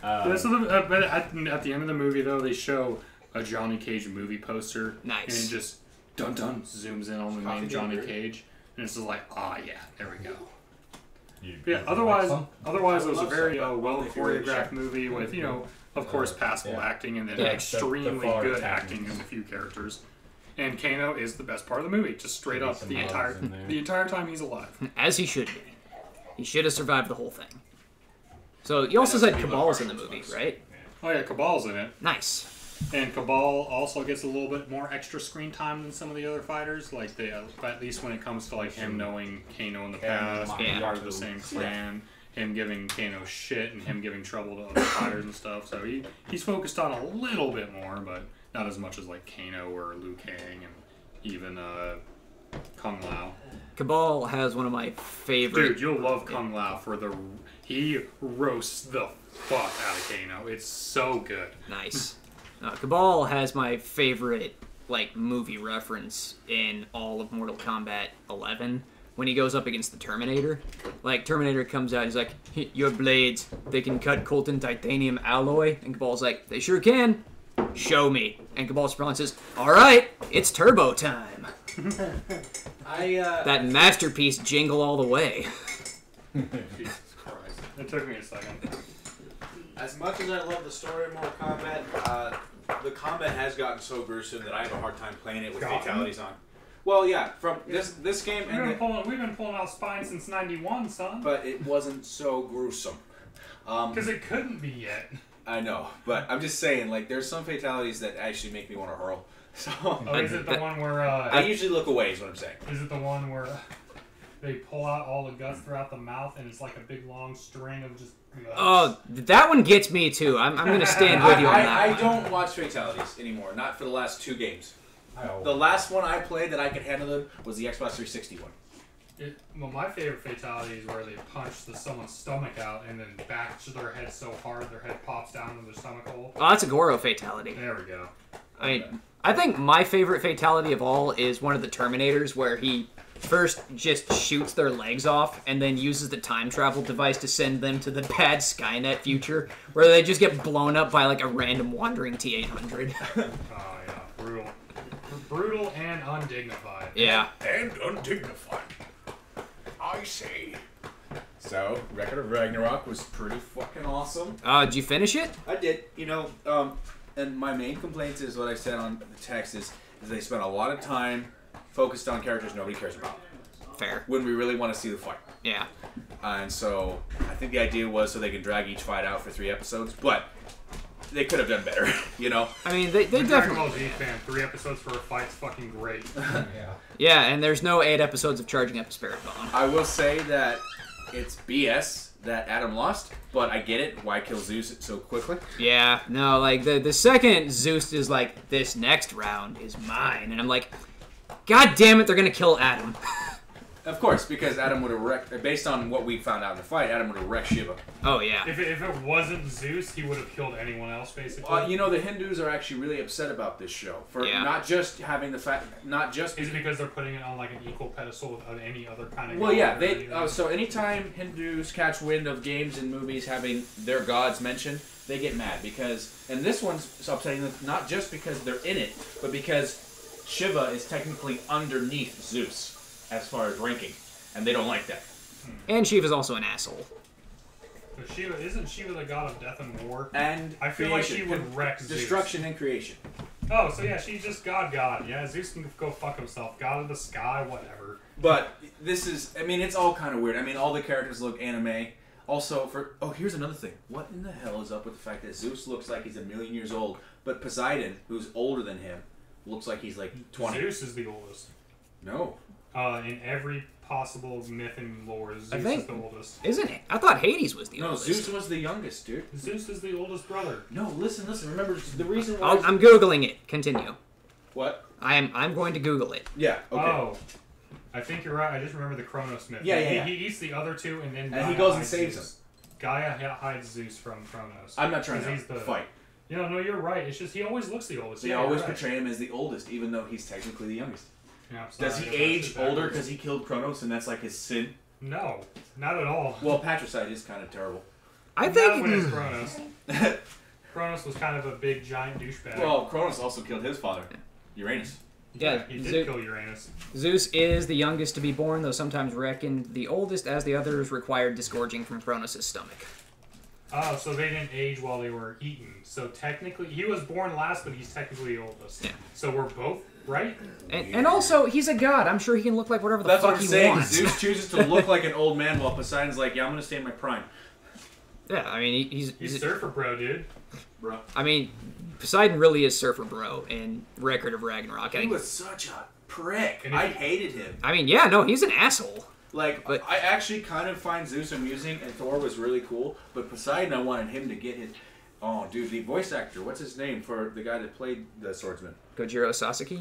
But at the end of the movie, though, they show a Johnny Cage movie poster. Nice. And it just, dun-dun, zooms in on the name Johnny Cage. And it's just like, yeah, there we go. Yeah, otherwise it was a very well choreographed movie with, of course, passable acting and then Yeah. extremely The far good attacking. acting in a few characters. And Kano is the best part of the movie, just straight Maybe up some the hugs in there. entire time he's alive. As he should be. He should have survived the whole thing. So you also said Cabal's in the movie, right? Oh yeah, Cabal's in it. Nice. And Cabal also gets a little bit more extra screen time than some of the other fighters. Like at least when it comes to like him knowing Kano in the past, being part of the same clan, him giving Kano shit, and him giving trouble to other fighters and stuff. So he's focused on a little bit more, but not as much as like Kano or Liu Kang and even Kung Lao. Cabal has one of my favorite... Dude, you'll love Kung Lao he roasts the fuck out of Kano. It's so good. Nice. Cabal has my favorite movie reference in all of Mortal Kombat 11 when he goes up against the Terminator. Terminator comes out, he's like, "Your blades, they can cut Colton titanium alloy." And Cabal's like, "They sure can. Show me." And Cabal's response is, "All right, it's turbo time." That masterpiece jingle all the way. Jesus Christ. It took me a second. As much as I love the story of Mortal Kombat, the combat has gotten so gruesome that I have a hard time playing it with fatalities on. Well, yeah, from this game, We've been pulling out spine since '91, son. but it wasn't so gruesome. Because it couldn't be yet. I know, but I'm just saying, there's some fatalities that actually make me want to hurl. So Oh, is it the one where? I usually look away. Is what I'm saying. Is it the one where they pull out all the guts throughout the mouth and it's like a big long string of just guts? Oh, that one gets me too. I'm gonna stand with you on that. I one. don't watch fatalities anymore. Not for the last 2 games. Oh. The last one I played that I could handle them was the Xbox 360 one. Well, my favorite fatality is where they punch someone's stomach out and then bash their head so hard their head pops down in their stomach hole. Oh, that's a Goro fatality. There we go. I think my favorite fatality of all is one of the Terminators where he first just shoots their legs off and then uses the time travel device to send them to the bad Skynet future where they just get blown up by like a random wandering T-800. Oh, yeah. Brutal. Brutal and undignified. Yeah. And undignified. I say. So, Record of Ragnarok was pretty fucking awesome. Did you finish it? I did. And my main complaint is what I said on the text is they spent a lot of time focused on characters nobody cares about. Fair. When we really want to see the fight. Yeah. And so, I think the idea was so they can drag each fight out for 3 episodes, but they could have done better, you know? I mean, they Dragon definitely... Ball Z fan, 3 episodes for a fight's fucking great. Yeah. Yeah, and there's no 8 episodes of charging up a Spirit Bomb. I will say that it's BS that Adam lost, but I get it. Why kill Zeus so quickly? Yeah, no, like, the second Zeus is like, this next round is mine, and I'm like, God damn it, they're gonna kill Adam. Of course, because Adam would have wrecked, based on what we found out in the fight, Adam would have wrecked Shiva. Oh, yeah. If it wasn't Zeus, he would have killed anyone else, basically. You know, the Hindus are actually really upset about this show. For not just having the fact, not just... Is it because they're putting it on like an equal pedestal with any other kind of... Well, yeah, so anytime Hindus catch wind of games and movies having their gods mentioned, they get mad because... And this one's upsetting them not just because they're in it, but because Shiva is technically underneath Zeus as far as ranking, and they don't like that. And Shiva's also an asshole. But isn't Shiva the god of death and war? And I feel like she would wreck Zeus. Destruction and creation. Oh, so yeah, she's just God. Yeah, Zeus can go fuck himself. God of the sky, whatever. But this is, I mean, it's all kind of weird. I mean, all the characters look anime. Also, here's another thing. What in the hell is up with the fact that Zeus looks like he's 1,000,000 years old, but Poseidon, who's older than him, looks like he's like 20. Zeus is the oldest. No. In every possible myth and lore, Zeus is the oldest. Isn't it? I thought Hades was the oldest. No, Zeus was the youngest, dude. Zeus is the oldest brother. No, listen. Remember, the reason why... I'm Googling it. Continue. What? I'm going to Google it. Yeah, okay. Oh. I think you're right. I just remember the Kronos myth. Yeah. He eats the other 2 and then And Gaia he goes and hides saves Zeus. Gaia hides Zeus from Kronos. I'm not trying to he's the fight. No, you're right. It's just he always looks the oldest. They always portray him as the oldest, even though he's technically the youngest. Yeah, Does he age older because he killed Kronos and that's like his sin? No, not at all. Well, patricide is kind of terrible. I Not think... when it's Kronos. Kronos was kind of a big, giant douchebag. Well, Kronos also killed his father, Uranus. Yeah, he did kill Uranus. Zeus is the youngest to be born, though sometimes reckoned the oldest, as the others required disgorging from Kronos' stomach. Oh, so they didn't age while they were eaten. So technically, he was born last, but he's technically the oldest. Yeah. So we're both right? And also, he's a god. I'm sure he can look like whatever the That's fuck what I'm he saying. wants. Zeus chooses to look like an old man while Poseidon's like, yeah, I'm going to stay in my prime. Yeah, I mean, he's Surfer Bro, dude. Bro. I mean, Poseidon really is Surfer Bro in Record of Ragnarok. He was such a prick. I hated him. I mean, yeah, no, he's an asshole. Like, but I actually kind of find Zeus amusing, and Thor was really cool, but Poseidon, I wanted him to get his... Oh, dude, the voice actor, what's his name for the guy that played the swordsman? Gojiro Sasaki?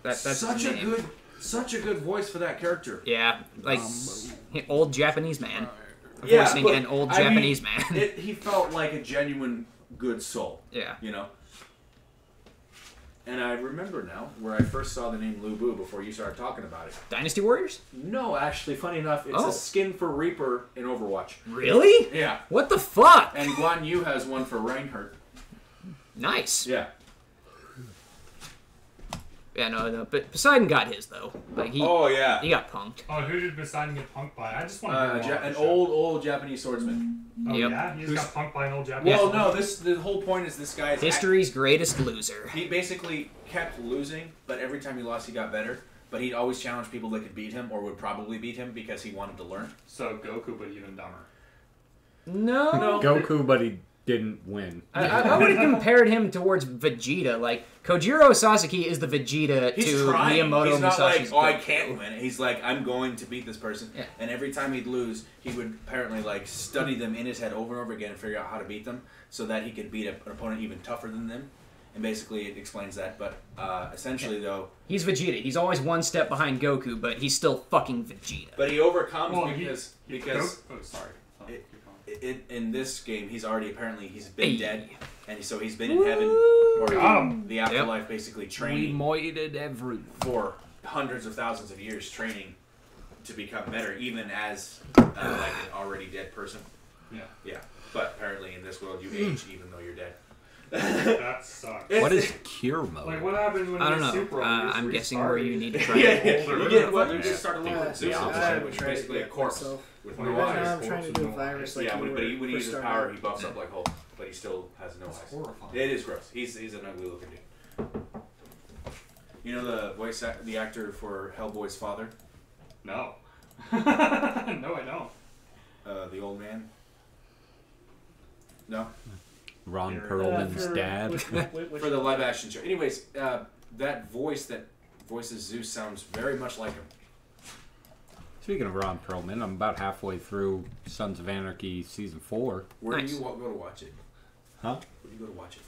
That's such his a name. such a good voice for that character. Yeah, like, old Japanese man. Yeah, Voicing but, an old I Japanese mean, man. He felt like a genuine good soul. Yeah. You know? And I remember now where I first saw the name Lu Bu before you started talking about it. Dynasty Warriors? No, actually, funny enough, it's a skin for Reaper in Overwatch. Really? Yeah. What the fuck? And Guan Yu has one for Reinhardt. Nice. Yeah. Yeah, no, but Poseidon got his, though. Like, he got punked. Oh, who did Poseidon get punked by? I just want to an old Japanese swordsman. Oh, Yep. yeah? He just got punked by an old Japanese Well, no, the whole point is this guy's... History's greatest loser. He basically kept losing, but every time he lost, he got better. But he'd always challenge people that could beat him or would probably beat him because he wanted to learn. So Goku, but even dumber. No. Goku, but he didn't win. I would have compared him towards Vegeta. Like, Kojiro Sasaki is the Vegeta He's to trying. Miyamoto He's not Musashi's. like, oh, I can't win. He's like, I'm going to beat this person. Yeah. And every time he'd lose, he would apparently like study them in his head over and over again and figure out how to beat them so that he could beat an opponent even tougher than them. And basically, it explains that. But essentially, though, He's Vegeta. He's always one step behind Goku, but he's still fucking Vegeta. but he overcomes Well, because Oh, sorry. in this game he's already he's been Hey. dead, and so he's been in heaven or the afterlife, basically training moited everyone. for hundreds of thousands of years, training to become better, even as like an already dead person. Yeah. But apparently in this world you age even though you're dead. That sucks. What is cure mode? Like, what happens when I you don't know. super I'm guessing where you need to try. You get well, you just start a little Yeah, Zeus, which is basically a corpse with no Right eyes. now, I'm trying to do a virus. Like Yeah, you but were when he uses first power, starting he buffs up like Hulk, but he still has no eyes. horrifying. It is gross. He's an ugly looking dude. You know the actor for Hellboy's father, No. No, I don't. the old man. No, Ron Yeah. Perlman's dad. for the live action show. Anyways, that voice that voices Zeus sounds very much like him. Speaking of Ron Perlman, I'm about halfway through Sons of Anarchy season 4. Where Nice. do you go to watch it? Huh? Where do you go to watch it?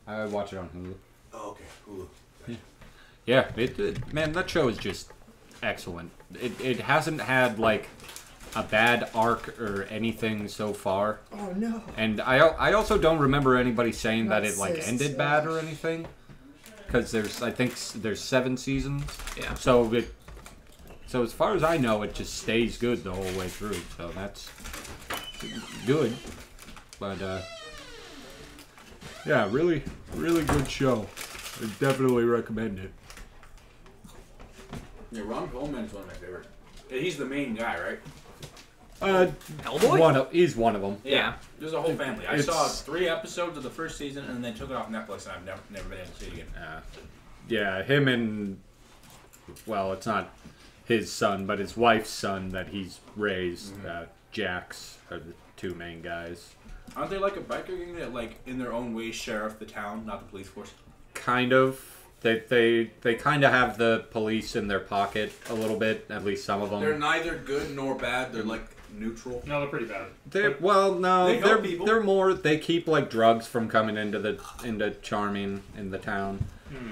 I watch it on Hulu. Oh, okay, Hulu. Yeah, man, that show is just excellent. It hasn't had like a bad arc or anything so far. Oh no. And I also don't remember anybody saying that Not it like cis. ended bad or anything. Because I think there's 7 seasons. Yeah. So as far as I know, it just stays good the whole way through. So that's good. But yeah, really good show. I definitely recommend it. Yeah, Ron Perlman's one of my favorites. He's the main guy, right? Hellboy? He's one of them. Yeah. There's a whole family. I It's- saw 3 episodes of the first season, and then took it off Netflix, and I've never been able to see it again. Yeah, him and, well, it's not his son, but his wife's son that he's raised, Jax, are the 2 main guys. Aren't they like a biker gang that, like, in their own way, sheriff the town, not the police force? Kind of. They kind of have the police in their pocket a little bit, at least some of them. They're neither good nor bad. They're like neutral. No, they're pretty bad. They help people. They're more. They keep like drugs from coming into Charming in the town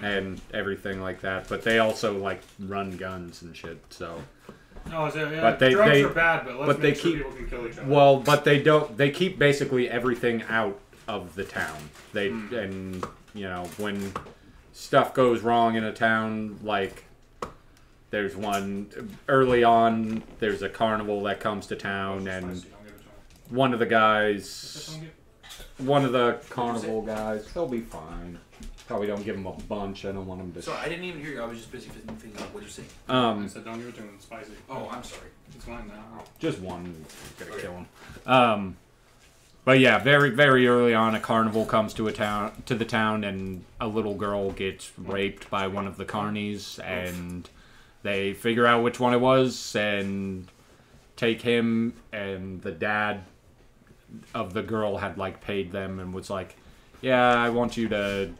and everything like that. But they also like run guns and shit. So No, so, yeah, But drugs they- are bad, but let's but make they sure keep- people can kill each other. well, but they don't. They keep basically everything out of the town. They and when stuff goes wrong in a town, like there's one early on. There's a carnival that comes to town, and Don't give it to one of the them. guys. Don't give- One of the carnival guys, they'll be fine. Probably don't give them a bunch. I don't want them to. Sorry, I didn't even hear you. I was just busy thinking out what you say. I said don't give it to him. It's spicy. Oh, I'm sorry. It's fine now. just one. Gonna kill him. But yeah, very very early on, a carnival comes to the town, and a little girl gets raped by one of the carnies, and they figure out which one it was and take him. And the dad of the girl had like paid them and was like, "Yeah, I want you to."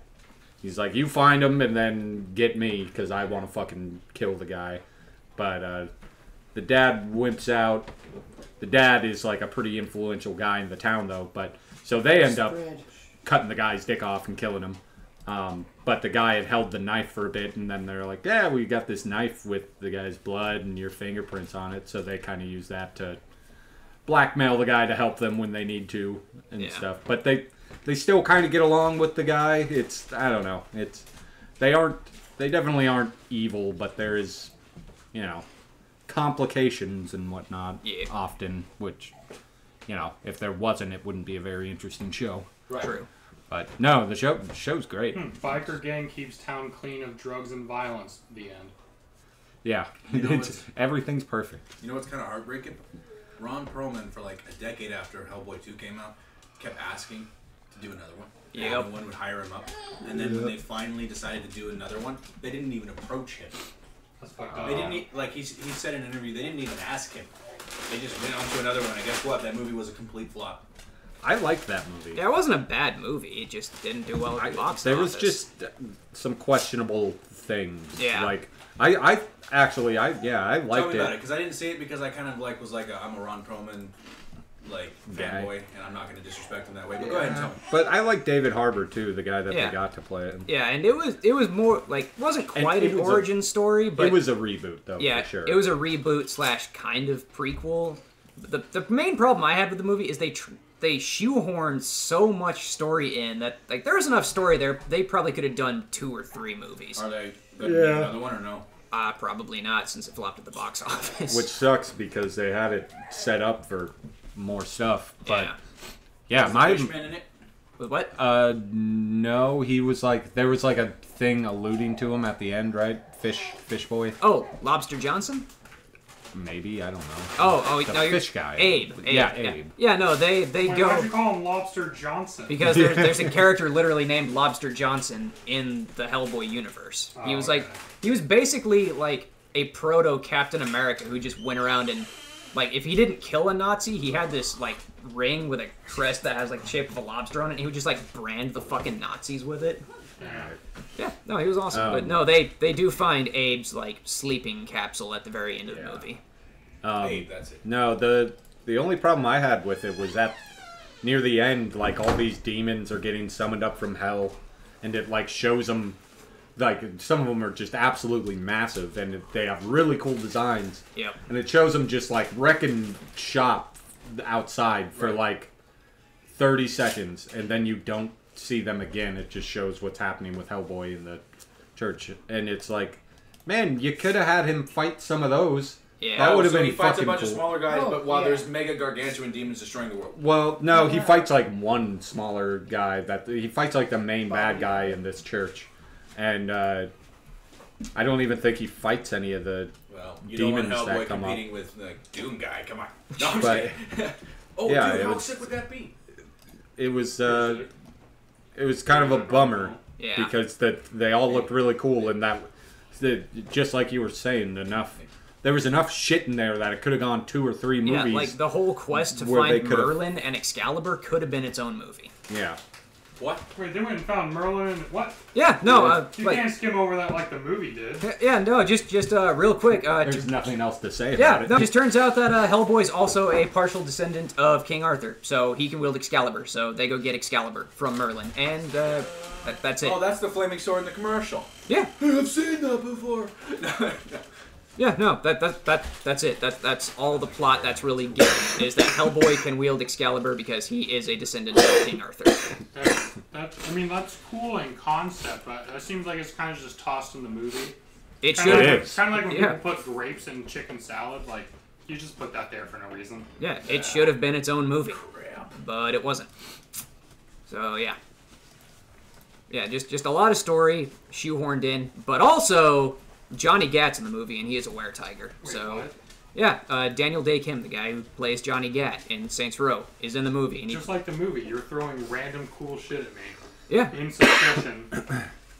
He's like, "You find him and then get me because I want to fucking kill the guy." But the dad wimps out. The dad is like a pretty influential guy in the town, though. But so they end up cutting the guy's dick off and killing him. But the guy had held the knife for a bit, and then they're like, "Yeah, we got this knife with the guy's blood and your fingerprints on it." So they kind of use that to blackmail the guy to help them when they need to and stuff. But they still kind of get along with the guy. It's I don't know. They definitely aren't evil, but there is, complications and whatnot often, which, if there wasn't, it wouldn't be a very interesting show. Right. True. But no, the show's great. Biker gang keeps town clean of drugs and violence. The end. Yeah, You know what's- everything's perfect. You know what's kind of heartbreaking? Ron Perlman, for like a decade after Hellboy 2 came out, kept asking to do another one. Yep. No one would hire him up. And then when they finally decided to do another one, they didn't even approach him. That's fucked up. They didn't he said in an interview, they didn't even ask him. They just went on to another one, and guess what? That movie was a complete flop. I liked that movie. Yeah, it wasn't a bad movie. It just didn't do well at the box There office. was just some questionable things. Yeah. Like I actually I liked Tell me about it, it. because I didn't see it because I kind of like was like I'm a Ron Perlman like Guy. fanboy, and I'm not going to disrespect him that way. But go ahead and tell me. But I like David Harbour too, the guy that Yeah. they got to play it. Yeah, and it was more like wasn't quite it an was a- origin story, but It was a reboot though, yeah, for sure. it was a reboot / kind of prequel. The main problem I had with the movie is they shoehorned so much story in that like there was enough story there. They probably could have done 2 or 3 movies. Are they going to make another one or no? Probably not, since it flopped at the box office. Which sucks because they had it set up for more stuff. But yeah, Is my the Fishman in it? With what? no, he was like there was like a thing alluding to him at the end, right? Fish boy, Oh, Lobster Johnson. maybe, I don't know. Oh, The no, you're fish guy. Abe. Yeah, Abe. Yeah, no, they Wait, go why'd you call him Lobster Johnson? because there's a character literally named Lobster Johnson in the Hellboy universe. He was okay. like he was basically like a proto Captain America who just went around and like if he didn't kill a Nazi, he had this like ring with a crest that has like the shape of a lobster on it, and he would just like brand the fucking Nazis with it. Yeah, no, he was awesome. But no, they do find Abe's like sleeping capsule at the very end of the movie. Abe, that's it. No, the only problem I had with it was that near the end, like all these demons are getting summoned up from hell, and it like shows them, like some of them are just absolutely massive, and they have really cool designs. Yep. And it shows them just like wrecking shop outside for like 30 seconds, and then you don't see them again. It just shows what's happening with Hellboy in the church, and it's like, man, you could have had him fight some of those. Yeah. That would have So been he fights a fucking bunch cool. of smaller guys, Oh, but while yeah. there's mega gargantuan demons destroying the world. Well, no, he fights like one smaller guy. That he fights like the main bad guy in this church, and I don't even think he fights any of the. Well, you don't want Demons that Hellboy come up. competing with the Doom guy. Come on. No, I'm But- just kidding. Oh, Yeah, dude, it how was- sick would that be? It was kind of a bummer Yeah. because they all looked really cool, and just like you were saying, there was enough shit in there that it could have gone 2 or 3 Yeah, movies. like the whole quest to where they find could've- Merlin and Excalibur could have been its own movie. Yeah. What? Wait, they went and found Merlin and what? Yeah, no, You like can't skim over that like the movie did. yeah, no, just real quick. There's nothing else to say Yeah, about it. no, it just turns out that Hellboy's also a partial descendant of King Arthur, so he can wield Excalibur. So they go get Excalibur from Merlin, and that's it. Oh, that's the flaming sword in the commercial. Yeah, I've seen that before. yeah, no, that's it. That's all the plot that's really given is that Hellboy can wield Excalibur because he is a descendant of King Arthur. I mean, that's cool in concept, but it seems like it's kind of just tossed in the movie. It Kind should. of It like, is. kind of like when Yeah. people put grapes in chicken salad. Like, you just put that there for no reason. Yeah, it should have been its own movie, but it wasn't. So yeah, just a lot of story shoehorned in, but also Johnny Gat's in the movie, and he is a were-tiger. Wait, So what? yeah, Daniel Day Kim, the guy who plays Johnny Gat in Saints Row, is in the movie, and he, Just like the movie, you're throwing random cool shit at me. yeah, In succession.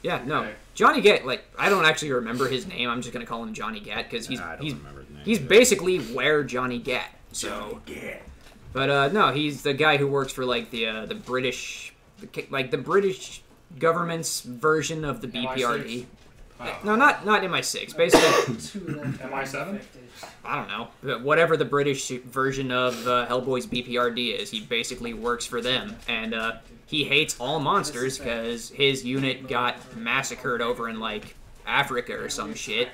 yeah, no, Okay. Johnny Gat. Like I don't actually remember his name. I'm just gonna call him Johnny Gat because I don't remember his name. he's basically where Johnny Gat. So. But no, he's the guy who works for like the British, like the British government's version of the BPRD. Wow. No, not MI6. Basically, MI7? I don't know, but whatever the British version of Hellboy's BPRD is, he basically works for them, and he hates all monsters because his unit got massacred over in like Africa or some shit,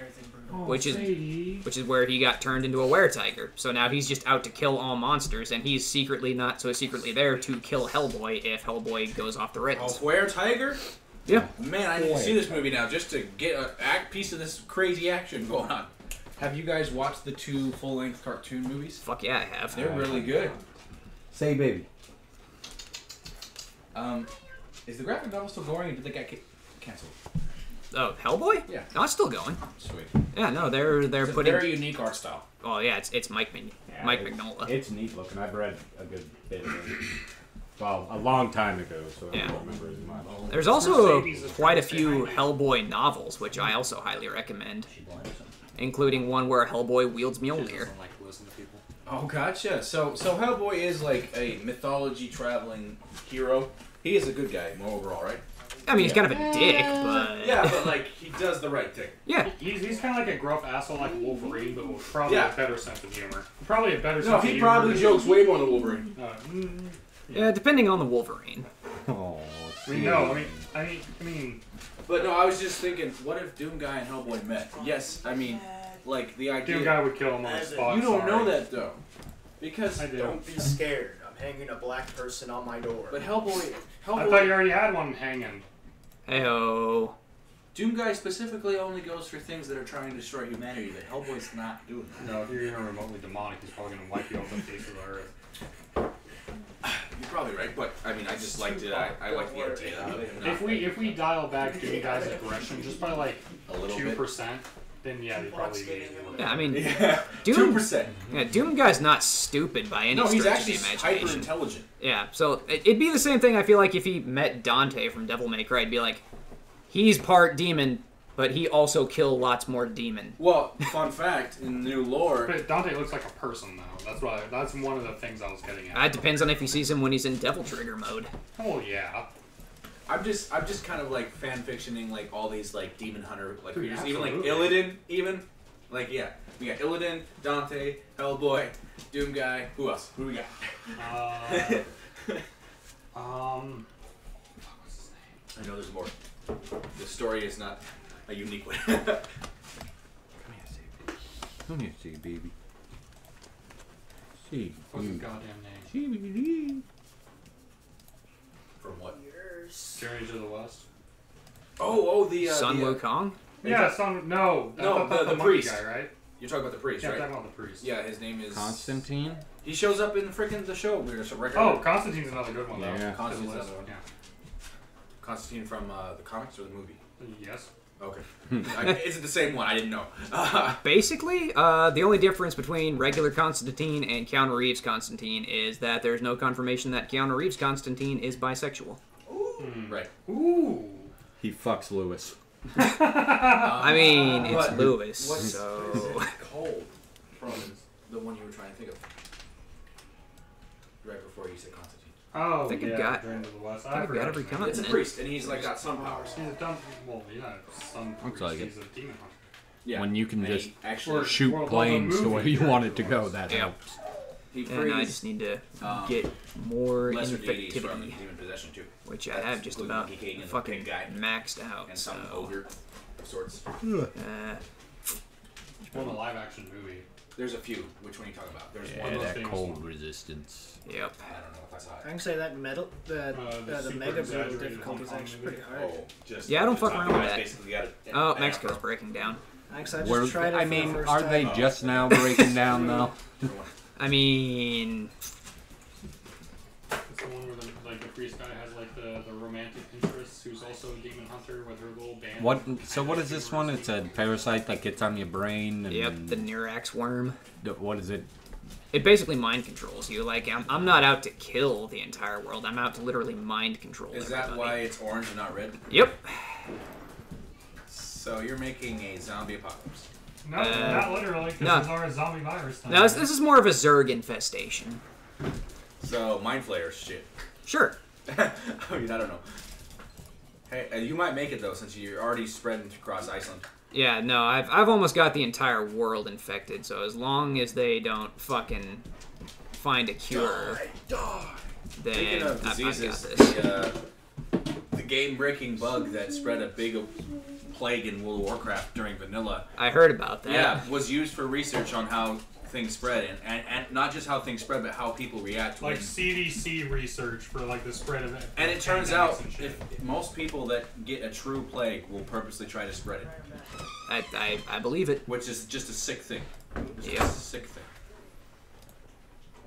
which is where he got turned into a were-tiger. So now he's just out to kill all monsters, and he's secretly not so secretly there to kill Hellboy if Hellboy goes off the A rails. were-tiger? Yeah. Man, I need to see this movie now just to get a piece of this crazy action going on. Have you guys watched the 2 full-length cartoon movies? Fuck yeah, I have. They're really good. Say baby. Is the graphic novel still going, or did they get canceled? Oh, Hellboy? Yeah. No, it's still going. Sweet. Yeah, no, they're It's a putting. very unique art style. Oh yeah, it's Mike Mignola. It's neat looking. I've read a good bit of it. Well, a long time ago, so I Yeah. don't remember as much. There's also Mercedes is quite a trying to few say hi. Hellboy novels, which I also highly recommend, including one where Hellboy wields Mjolnir. Doesn't like to listen to people. Oh, gotcha. So Hellboy is like a mythology traveling hero. He is a good guy overall, right? I mean, he's kind of a dick, but Yeah, but like he does the right thing. yeah. He's kind of like a gruff asshole like Wolverine, but with probably a better sense of humor. Probably a better sense No, of he humor. probably jokes way more than Wolverine. Yeah, depending on the Wolverine. Oh, No, I mean, But no, I was just thinking, what if Doom Guy and Hellboy met? Yes, I mean, like the idea. Doom Guy would kill him on the spot. You don't sorry. know that though, because I do. Don't be scared. I'm hanging a black person on my door. but Hellboy, I thought you already had one hanging. Heyo. Doom Guy specifically only goes for things that are trying to destroy humanity. That Hellboy's not doing that. No, if you're even remotely demonic, he's probably gonna wipe you off the face of the earth. You're probably right, but I mean, I just liked it. I like the idea of him not If we dial back Doom Guy's aggression just by like a little bit. 2%, then yeah, they probably be. Yeah, I mean, Yeah, Doom- 2%. yeah, Doom Guy's not stupid by any No, he's stretch of actually the hyper imagination. intelligent. Yeah, so it'd be the same thing. I feel like if he met Dante from Devil May Cry, I'd be like, he's part demon, but he also kill lots more demon. Well, fun fact in new lore, But Dante looks like a person though. That's one of the things I was getting at. That depends on if he sees him when he's in Devil Trigger mode. Oh yeah. I'm just kind of like fan fictioning like all these like demon hunter like Dude, creatures, even like absolutely. Illidan, even like we got Illidan, Dante, Hellboy, Doom Guy. Who else? Who we got? What's his name? I know there's more. The story is not a unique one. Come here, see, baby. See, What's his goddamn name? From what? Journey to the West. Oh, the Sun the, Wukong? Yeah, no. No, that's the monkey priest. guy, right? You're talking about the priest, Yeah, I'm right? talking about the priest. Yeah, his name is Constantine? He shows up in the show. We're just a record. Oh, Constantine's another good one though. Yeah. Constantine's Because another one. Yeah. Constantine from the comics or the movie? Yes. Okay. Is it the same one? I didn't know. Basically, the only difference between regular Constantine and Keanu Reeves Constantine is that there's no confirmation that Keanu Reeves Constantine is bisexual. Right. Ooh. He fucks Lewis. I mean, it's What- Lewis, What's so... what is it called from the one you were trying to think of? Right before you said Constantine. Oh, I think I've yeah. got- Journey to the West. I think I've forgot got every his name. comment. It's a priest, and he's like got some powers. He's a dumb. Well, he's not some Looks priest. like it. He's a demon hunter. Yeah. When you can And just he actually shoot Well, the planes the way movie you Journey want to it to the go, West. that Yeah. helps. he And I frees just need to um, get more lesser deities from infectivity, demon possession too, which I have just including about Monkey King and the fucking pig guy. maxed out, and so... some ogre of sorts. Uh, Well, the live action movie. There's a few. Which one are you talking about? There's Yeah, one. that Of that those. famous cold one. resistance. yep. I don't know if I saw I it. can say that metal, the super mega build exaggerated difficulty is Hong Kong actually movie. pretty hard. Oh, just Yeah, I don't the fuck top around with guys that. basically got it. Oh, an Mexico's afro. breaking down. Actually, I just Where, tried it I for mean, the first are time. they just now breaking down, though? I mean... It's the one where the priest guy has like the romantic interest who's also a demon hunter with her little band. What? So what is this one? It's a parasite that gets on your brain. And Yep, the Nirax worm. What is it? It basically mind controls you. Like, I'm not out to kill the entire world. I'm out to literally mind control Is that everybody. why it's orange and not red? Yep. So you're making a zombie apocalypse. No, not literally, because no. there's already a zombie virus. thing. No, this is more of a Zerg infestation. So mind flayers shit. Sure. I mean, I don't know. Hey, you might make it though, since you're already spreading across Iceland. Yeah, no, I've almost got the entire world infected, so as long as they don't fucking find a cure, then Speaking of I've got diseases, this. the game-breaking bug that spread a big plague in World of Warcraft during vanilla, I heard about that. yeah, was used for research on how things spread, and not just how things spread, but how people react to like it. CDC research for like the spread of it. And it turns out, and shit. if most people that get a true plague will purposely try to spread it, I believe it. which is just a sick thing. It's Yeah. just a sick thing.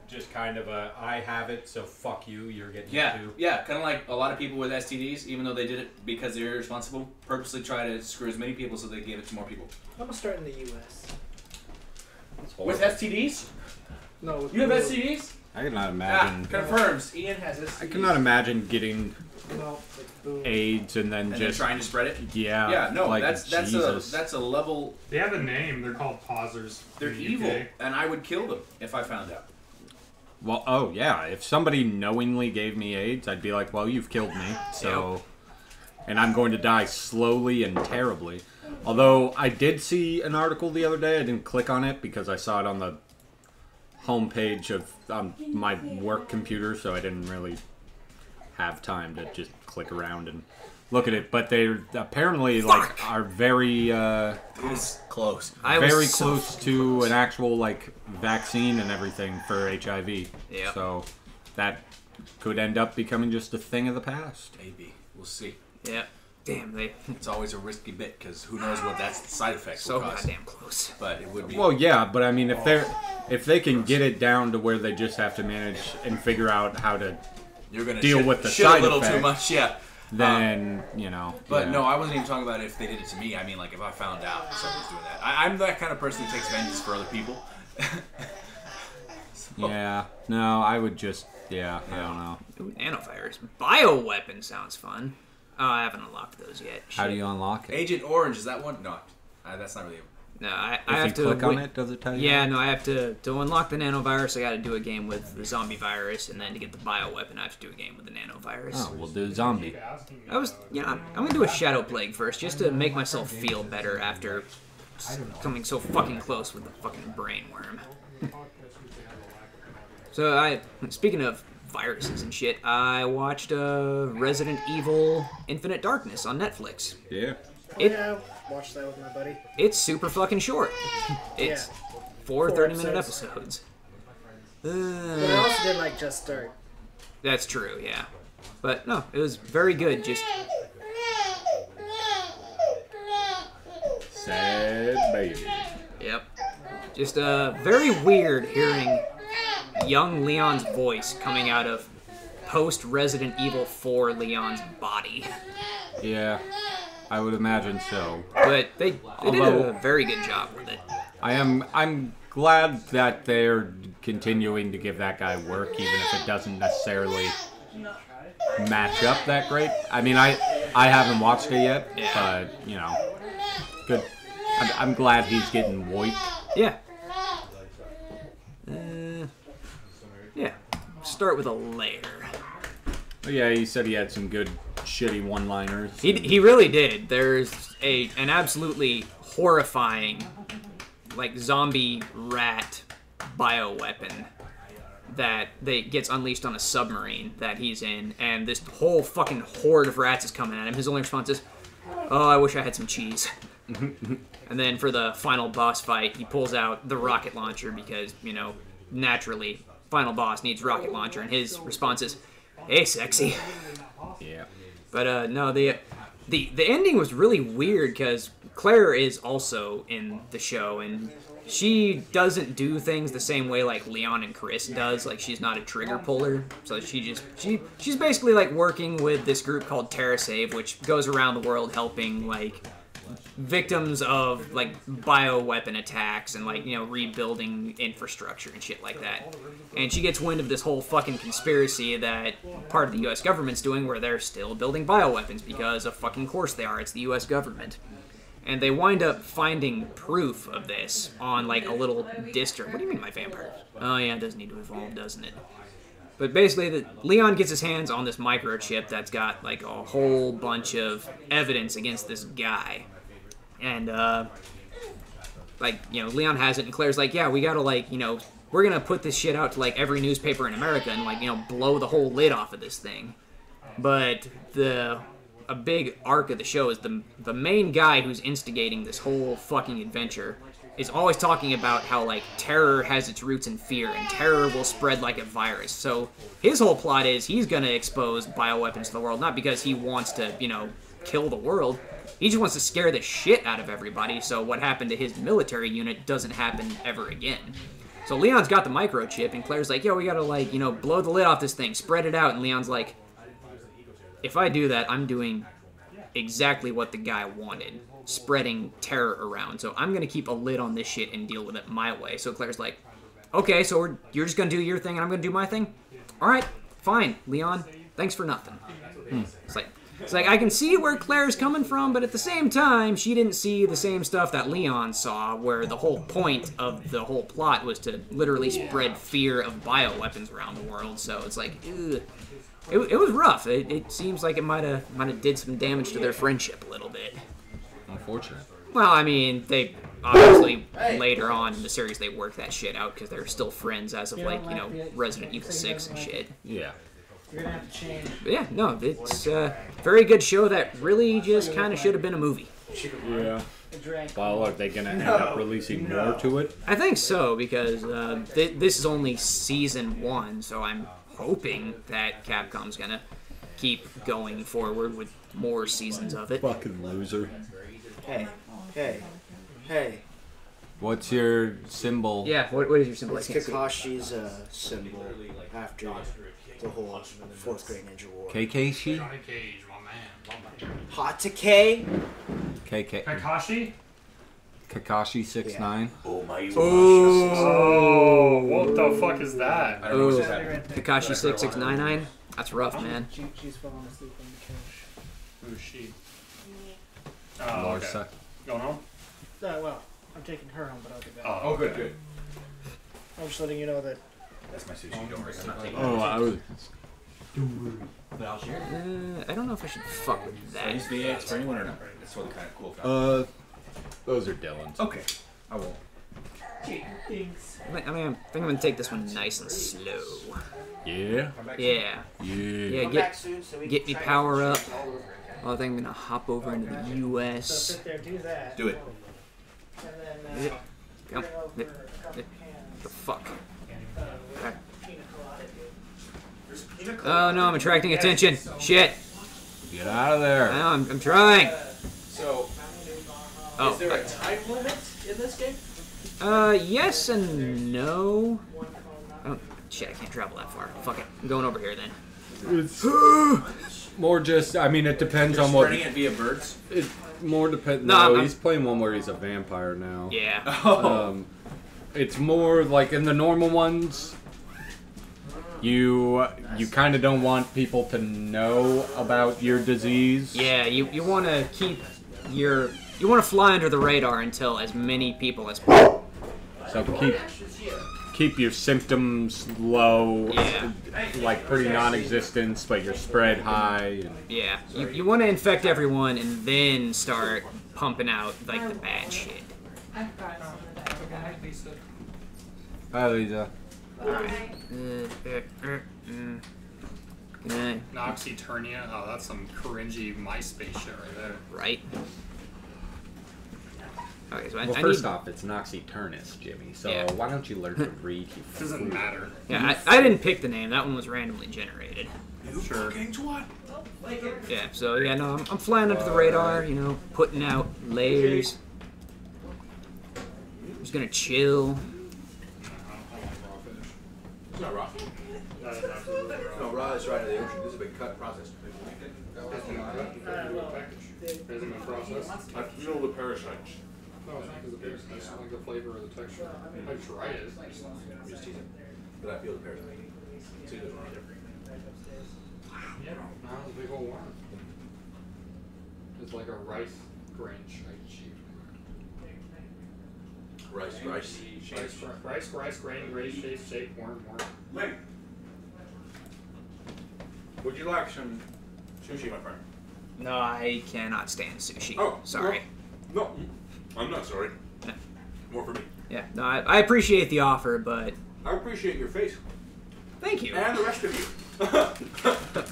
Just kind of a, I have it, so fuck you, you're getting Yeah, it too. yeah, kind of like a lot of people with STDs, even though they did it because they're irresponsible, purposely try to screw as many people so they give it to more people. I'm gonna start in the U.S. With STDs? No, with You have the- STDs? I cannot Ah, imagine. confirms. Ian has STDs. I cannot imagine getting No, AIDS and then And just they're trying to spread it. yeah. Yeah, no, like, that's Jesus. a level. They have a name. They're called pausers. They're in the evil, UK. and I would kill them if I found out. Well, oh yeah. If somebody knowingly gave me AIDS, I'd be like, well, you've killed me. So, and I'm going to die slowly and terribly. Although I did see an article the other day. I didn't click on it because I saw it on the homepage of my work computer, so I didn't really have time to just click around and look at it. But they apparently like are very Close. very close to an actual like vaccine and everything for HIV. Yeah. So that could end up becoming just a thing of the past. Maybe. We'll see. Yeah. Damn, It's always a risky bit because who knows what that side effects so will cause. goddamn close. But it would be. Well, yeah, but I mean, if they can get it down to where they just have to manage and figure out how to You're gonna deal shit, with the shit side a little too effects, much, yeah. then you know. But yeah. no, I wasn't even talking about if they did it to me. I mean, like if I found out someone was doing that. I'm that kind of person who takes vengeance for other people. Yeah, no, I would just, I don't know. Ooh, nanovirus. Bioweapon sounds fun. Oh, I haven't unlocked those yet. How Shit. do you unlock it? Agent Orange, is that one? No, that's not really. No, I If have you to click on wait- it, does it tell you? Yeah, no, I have to unlock the nanovirus. I got to do a game with the zombie virus, and then to get the bioweapon, I have to do a game with the nanovirus. Oh, we'll do zombie. I was, I'm gonna do a shadow plague first, just to make myself feel better after coming so fucking close with the fucking brain worm. So speaking of viruses and shit, I watched Resident Evil Infinite Darkness on Netflix. Yeah. Yeah, watched that with my buddy. It's super fucking short. It's four 4 30-minute episodes. But I also did like Just Start. That's true, yeah. But no, it was very good. Just Sad baby. yep. Just very weird hearing young Leon's voice coming out of post Resident Evil 4 Leon's body. Yeah, I would imagine so. But they did Although- a very good job with it. I'm glad that they're continuing to give that guy work, even if it doesn't necessarily match up that great. I mean, I haven't watched it yet, Yeah. but you know, good. I'm glad he's getting work. Yeah. Yeah. Start with a layer. Oh, yeah, he said he had some good shitty one-liners. He really did. There's an absolutely horrifying, like, zombie rat bioweapon that gets unleashed on a submarine that he's in, and this whole fucking horde of rats is coming at him. His only response is, "Oh, I wish I had some cheese." And then for the final boss fight, he pulls out the rocket launcher because, you know, naturally, final boss needs rocket launcher, and his response is, "Hey, sexy." Yeah. But no, the ending was really weird because Claire is also in the show, and she doesn't do things the same way like Leon and Chris does. Like, she's not a trigger puller, so she's basically like working with this group called TerraSave, which goes around the world helping like victims of like bioweapon attacks and like, you know, rebuilding infrastructure and shit like that. And she gets wind of this whole fucking conspiracy that part of the US government's doing where they're still building bioweapons because of fucking course they are. It's the US government. And they wind up finding proof of this on like a little district. What do you mean my vampire? Oh yeah, it does need to evolve, doesn't it? But basically, Leon gets his hands on this microchip that's got like a whole bunch of evidence against this guy. And, like, you know, Leon has it, and Claire's like, yeah, we gotta, like, you know, we're gonna put this shit out to, like, every newspaper in America and, like, you know, blow the whole lid off of this thing. But a big arc of the show is the main guy who's instigating this whole fucking adventure is always talking about how, like, terror has its roots in fear, and terror will spread like a virus. So his whole plot is he's gonna expose bioweapons to the world, not because he wants to, you know, kill the world. He just wants to scare the shit out of everybody, so what happened to his military unit doesn't happen ever again. So Leon's got the microchip, and Claire's like, yo, we gotta, like, you know, blow the lid off this thing, spread it out, and Leon's like, if I do that, I'm doing exactly what the guy wanted, spreading terror around, so I'm gonna keep a lid on this shit and deal with it my way. So Claire's like, okay, so you're just gonna do your thing, and I'm gonna do my thing? Alright, fine, Leon, thanks for nothing. It's like, It's like, I can see where Claire's coming from, but at the same time, she didn't see the same stuff that Leon saw, where the whole point of the whole plot was to literally spread fear of bioweapons around the world. So it's like, ugh. It was rough. It seems like it might have did some damage to their friendship a little bit. Unfortunate. Well, I mean, they obviously later on in the series they worked that shit out because they're still friends as of like, you know, Resident Evil 6 and shit. Yeah. You're gonna have to change. But yeah, no, it's a very good show that really just kind of should have been a movie. Yeah. Well, are they gonna end up releasing more to it? I think so because this is only season 1, so I'm hoping that Capcom's gonna keep going forward with more seasons of it. Fucking loser. Hey. What's your symbol? Yeah, what is your symbol? It's Kakashi's symbol after the whole 4th grade ninja war. Kakashi? Johnny Cage, my man. Hatake? KK. Kakashi? Kakashi 6'9". Oh, what the fuck is that? I don't know Ooh, what's happening. Kakashi 66699. That's rough, man. She's falling asleep on the couch. Who's she? Oh, okay. Larsa. Going home? Well, I'm taking her home, but I'll be back. Oh, good, good. I'm just letting you know that. That's my sushi. Don't worry, I'm not taking Oh, I was. But I'll share. I don't know if I should fuck with that. These V8s for anyone or not? That's what kind of cool stuff. Those are Dylan's. Okay, I won't. I mean, I think I'm gonna take this one nice and slow. Yeah. Yeah. Yeah. Yeah, get me power up. Well, I think I'm gonna hop over into the So U.S. sit there, do that. Do it. And then Come. bring over Yep. a couple cans The fuck? of pina colada, dude. Oh no, I'm attracting attention. Shit. Get out of there. I know, I'm trying. So, Oh. is there a time limit in this game? Yes and no. Oh, shit, I can't travel that far. Fuck it. I'm going over here then. It's more just. I mean, it depends on what. Spreading it via birds? It more depends. No, No, I'm- he's playing one where he's a vampire now. Yeah. It's more like in the normal ones. You kind of don't want people to know about your disease. Yeah, you want to keep your... You want to fly under the radar until as many people as possible. So keep your symptoms low, Yeah. like pretty non-existent, but your spread high. And Yeah. You want to infect everyone and then start pumping out, like, the bad shit. Hi, Lisa. Yeah, Noxeternia? Oh, that's some cringy MySpace shit right there. right? Okay, so Well, I first need... off, it's Noxeturnus, Jimmy. So Yeah. why don't you learn to read? You Doesn't fool? matter. Yeah, I didn't pick the name. That one was randomly generated. Sure. Yeah, so yeah, no, I'm flying under the radar, you know, putting out layers. Just gonna chill. It's not raw. No, raw is right out of the ocean. This is a big cut process. I feel the parasites. No, it's not because the beer's nice. I like the flavor or the texture. I try it. I'm just teasing. But I feel the parasite. See, there's one right there. Now it's a big old worm. It's like a rice grain shaped sheep. Rice. Rice grain, shaped worm. Link. Would you like some sushi, my friend? No, I cannot stand sushi. Oh, Sorry. No, I'm not sorry. No. More for me. Yeah, no, I appreciate the offer, but I appreciate your face. thank you. And the rest of you.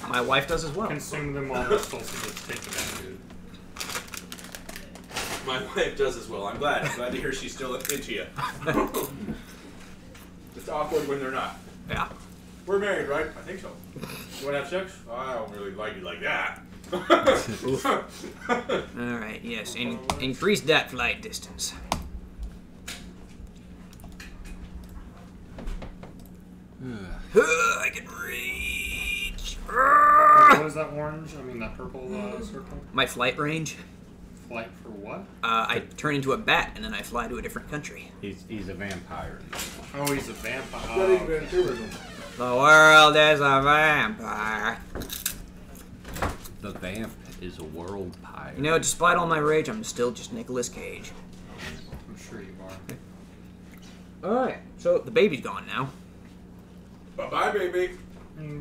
My wife does as well. Consume them all as supposed to take the benefit. My wife does as well. I'm glad. I'm glad to hear she's still into you. It's awkward when they're not. Yeah. We're married, right? I think so. You want to have sex? I don't really like you like that. All right. Yes. Increase that flight distance. I can reach. What is that orange? I mean, that purple circle? My flight range. Flight for what? I turn into a bat and then I fly to a different country. He's a vampire. Oh, he's a vampire. Studying Oh, vampirism. The world is a vampire. The vamp is a world pirate. You know, despite all my rage, I'm still just Nicolas Cage. I'm sure you are. Alright, so the baby's gone now. Bye-bye, baby.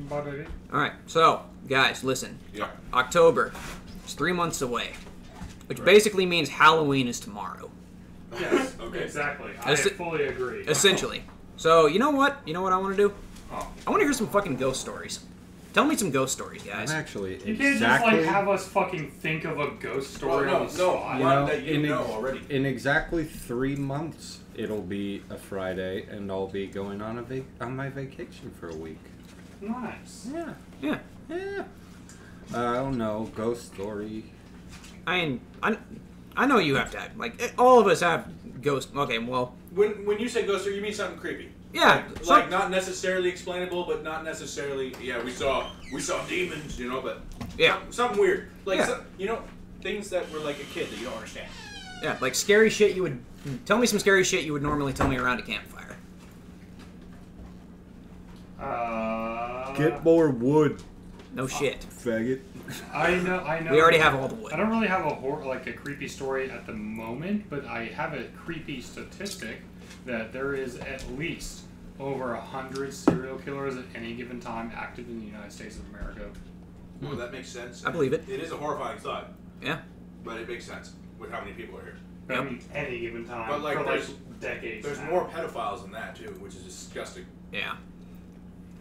Bye, baby. Alright, so, guys, listen. Yeah. October. It's 3 months away. Which basically means Halloween is tomorrow. Yes, Okay. exactly. I Essi- fully agree. Essentially. So, you know what? You know what I want to do? Oh. I want to hear some fucking ghost stories. Tell me some ghost stories, guys. I'm actually You can't exactly just, like, have us fucking think of a ghost story on the spot. One that you in know already. In exactly 3 months, it'll be a Friday, and I'll be going on on my vacation for a week. Nice. Yeah, Yeah. yeah. I don't know, ghost story. I mean, I know you have to have, like, all of us have ghost. Okay, well, When you say ghost story, you mean something creepy. yeah. Like not necessarily explainable, but not necessarily. Yeah, we saw demons, you know, but Yeah. something weird. Like Yeah. you know, things that were like a kid that you don't understand. Yeah, like scary shit you would. Tell me some scary shit you would normally tell me around a campfire. Get more wood, No shit. faggot. I know. We already have all the wood. I don't really have a creepy story at the moment, but I have a creepy statistic that there is at least over 100 serial killers at any given time active in the United States of America. Well, that makes sense. I believe it. It is a horrifying thought, Yeah. but it makes sense with how many people are here. I mean, any given time But, like, for there's- decades. There's now. more pedophiles than that too, which is disgusting. Yeah.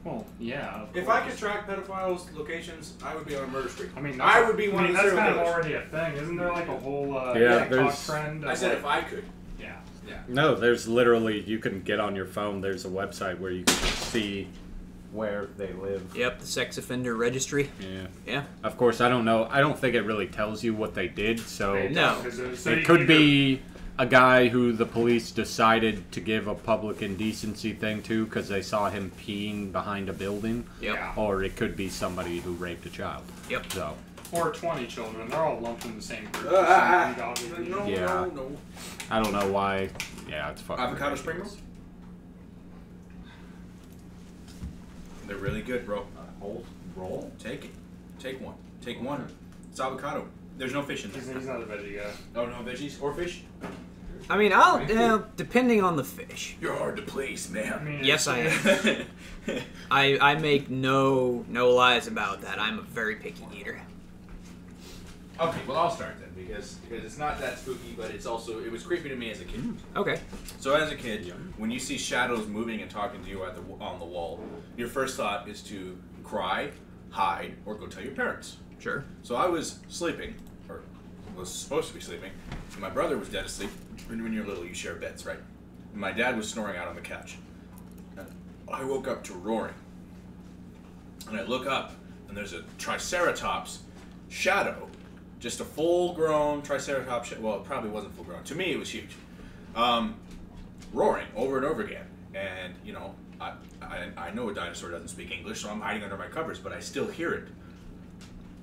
Well, yeah. Of If course. I could track pedophiles' locations, I would be on a murder streak. I mean, I would be one of the that's serial kind of killers. already a thing, isn't there? Like a whole Yeah, TikTok there's- trend. Of, I said like, if I could. Yeah. No, there's literally, you can get on your phone, there's a website where you can see where they live. Yep. The sex offender registry. Yeah. Yeah. Of course, I don't know. I don't think it really tells you what they did, so No. it could be a guy who the police decided to give a public indecency thing to because they saw him peeing behind a building. Yep. Yeah. Or it could be somebody who raped a child. Yep. So, Or 20 children. They're all lumped in the same group. No, Yeah. no. I don't know why. Yeah, it's fucking Avocado spring ridiculous. rolls? They're really good, bro. Whole roll? Take it. Take one. Take one. It's avocado. There's no fish in He's there. not a veggie guy. Oh, no veggies or fish? I mean, depending on the fish. You're hard to please, I man. mean, Yes, I am. I make no lies about that. I'm a very picky eater. Okay, well I'll start then because it's not that spooky, but it was creepy to me as a kid. Okay. So as a kid, when you see shadows moving and talking to you on the wall, your first thought is to cry, hide, or go tell your parents. Sure. So I was sleeping, or was supposed to be sleeping, and my brother was dead asleep. When you're little, you share beds, right? And my dad was snoring out on the couch. And I woke up to roaring. And I look up, and there's a triceratops shadow. Just a full-grown triceratops. Well, it probably wasn't full-grown. To me, it was huge. Roaring over and over again. And, you know, I know a dinosaur doesn't speak English, so I'm hiding under my covers, but I still hear it.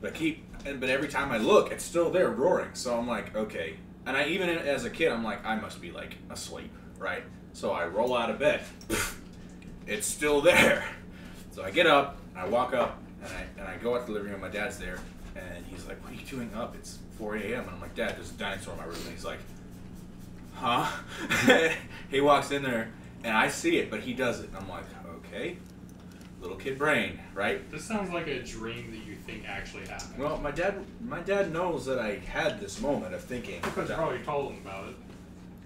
But every time I look, it's still there roaring. So I'm like, okay. And even as a kid, I'm like, I must be like asleep, right? So I roll out of bed. It's still there. So I get up, I walk up, and I go out to the living room. My dad's there, and he's like, "What are you doing up? It's 4 a.m." And I'm like, "Dad, there's a dinosaur in my room." And he's like, "Huh?" He walks in there, and I see it, but he doesn't. And I'm like, okay. Little kid brain, right? This sounds like a dream that you think actually happened. Well, my dad knows that I had this moment of thinking. Because you probably told him about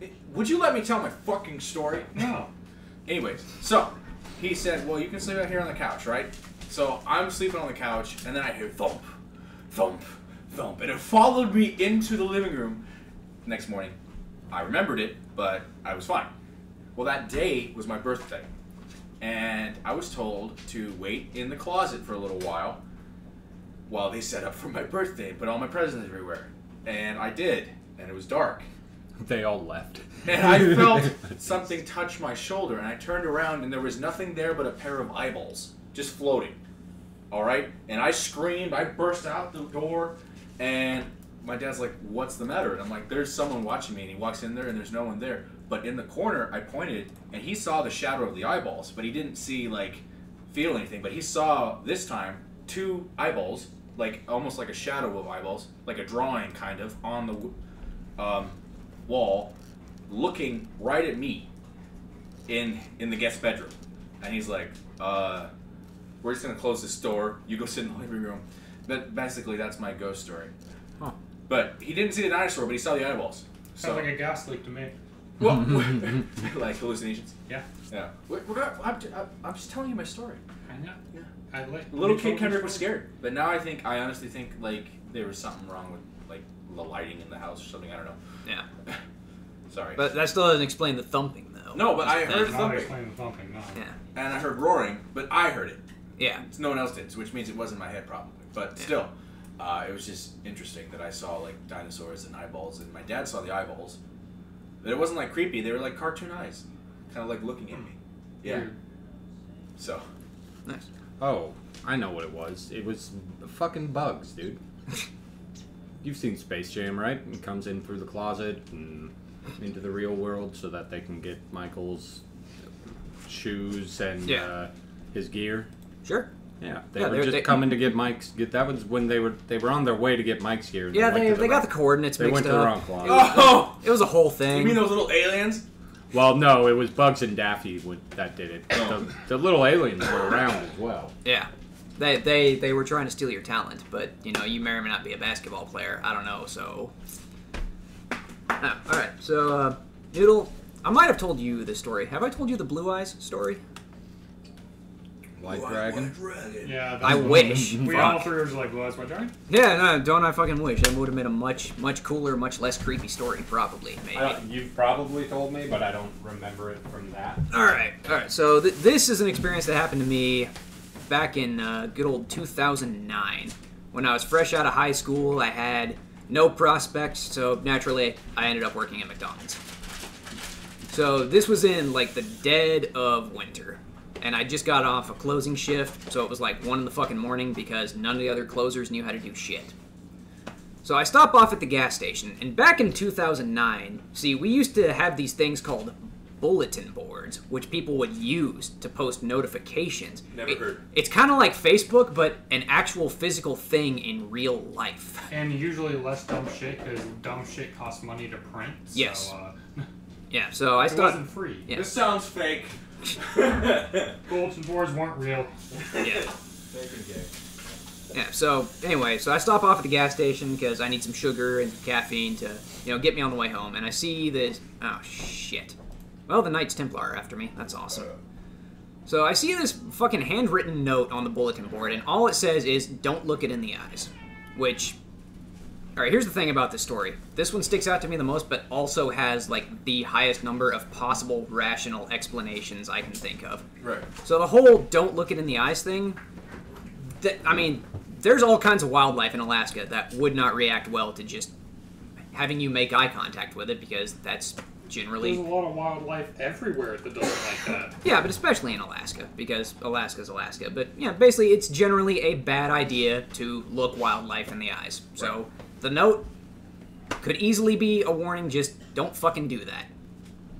it. Would you let me tell my fucking story? No. Anyways, so he said, "Well, you can sleep out here on the couch, right?" So I'm sleeping on the couch, and then I hear thump, thump, thump, and it followed me into the living room. Next morning, I remembered it, but I was fine. Well, that day was my birthday. And I was told to wait in the closet for a little while they set up for my birthday and put all my presents everywhere. And I did, and it was dark. They all left. And I felt something touch my shoulder, and I turned around, and there was nothing there but a pair of eyeballs just floating. All right? And I screamed, I burst out the door, and my dad's like, "What's the matter?" And I'm like, "There's someone watching me." And he walks in there, and there's no one there. But in the corner, I pointed, and he saw the shadow of the eyeballs, but he didn't feel anything. But he saw, this time, 2 eyeballs like almost like a shadow of eyeballs, like a drawing kind of on the wall, looking right at me in the guest bedroom, and he's like, "We're just gonna close this door. You go sit in the living room." But basically, that's my ghost story. Huh. But he didn't see the dinosaur, but he saw the eyeballs. Sounds like a gas leak to me. Well, like hallucinations. Yeah. Yeah. I'm just telling you my story. I know. Yeah. I like. The little kid Kendrick was scared, but now I honestly think like there was something wrong with like the lighting in the house or something. I don't know. Yeah. Sorry. But that still doesn't explain the thumping, though. No, but I heard Not thumping, explain the thumping. No. Yeah. and I heard roaring, but I heard it. Yeah. No one else did, which means it wasn't my head probably. But still, it was just interesting that I saw like dinosaurs and eyeballs, and my dad saw the eyeballs. But it wasn't like creepy; they were like cartoon eyes, kind of like looking at me. Yeah. Weird. So. Nice. Oh, I know what it was. It was fucking bugs, dude. You've seen Space Jam, right? It comes in through the closet and into the real world so that they can get Michael's shoes and his gear. Sure. Yeah, they were just coming to get Mike's. That was when they were on their way to get Mike's gear. Yeah, they got the coordinates They mixed went to the up. wrong closet. Oh! It was a whole thing. You mean those little aliens? Well, no, it was Bugs and Daffy that did it. The little aliens were around as well. Yeah. They were trying to steal your talent, but, you know, you may or may not be a basketball player. I don't know, so... Oh, alright, so, Noodle, I might have told you this story. Have I told you the Blue Eyes story? White Dragon? Yeah. I wish. We Fuck. all three were just like, well, that's my dragon. Yeah, no, don't I fucking wish. That would have been a much cooler, much less creepy story, probably, maybe. You've probably told me, but I don't remember it from that. Alright, so this is an experience that happened to me back in good old 2009. When I was fresh out of high school, I had no prospects, so naturally I ended up working at McDonald's. So this was in like the dead of winter. And I just got off a closing shift, so it was like 1 in the fucking morning because none of the other closers knew how to do shit. So I stop off at the gas station, and back in 2009, see, we used to have these things called bulletin boards, which people would use to post notifications. Never heard. It's kind of like Facebook, but an actual physical thing in real life. And usually less dumb shit, because dumb shit costs money to print. So, Yes. Yeah, so I it started... wasn't free. Yeah. This sounds fake. Bulletin boards weren't real. Yeah. Fake and gay. Yeah, so anyway, so I stop off at the gas station because I need some sugar and some caffeine to, get me on the way home. And I see this, oh shit. Well, the Knights Templar are after me. That's awesome. So I see this fucking handwritten note on the bulletin board, and all it says is, don't look it in the eyes. Which, alright, here's the thing about this story. This one sticks out to me the most, but also has, like, the highest number of possible rational explanations I can think of. Right. So the whole don't look it in the eyes thing, there's all kinds of wildlife in Alaska that would not react well to just having you make eye contact with it, because that's generally... There's a lot of wildlife everywhere that doesn't like that. Yeah, but especially in Alaska, because Alaska's Alaska. But, yeah, basically it's generally a bad idea to look wildlife in the eyes. So the note could easily be a warning, just don't fucking do that.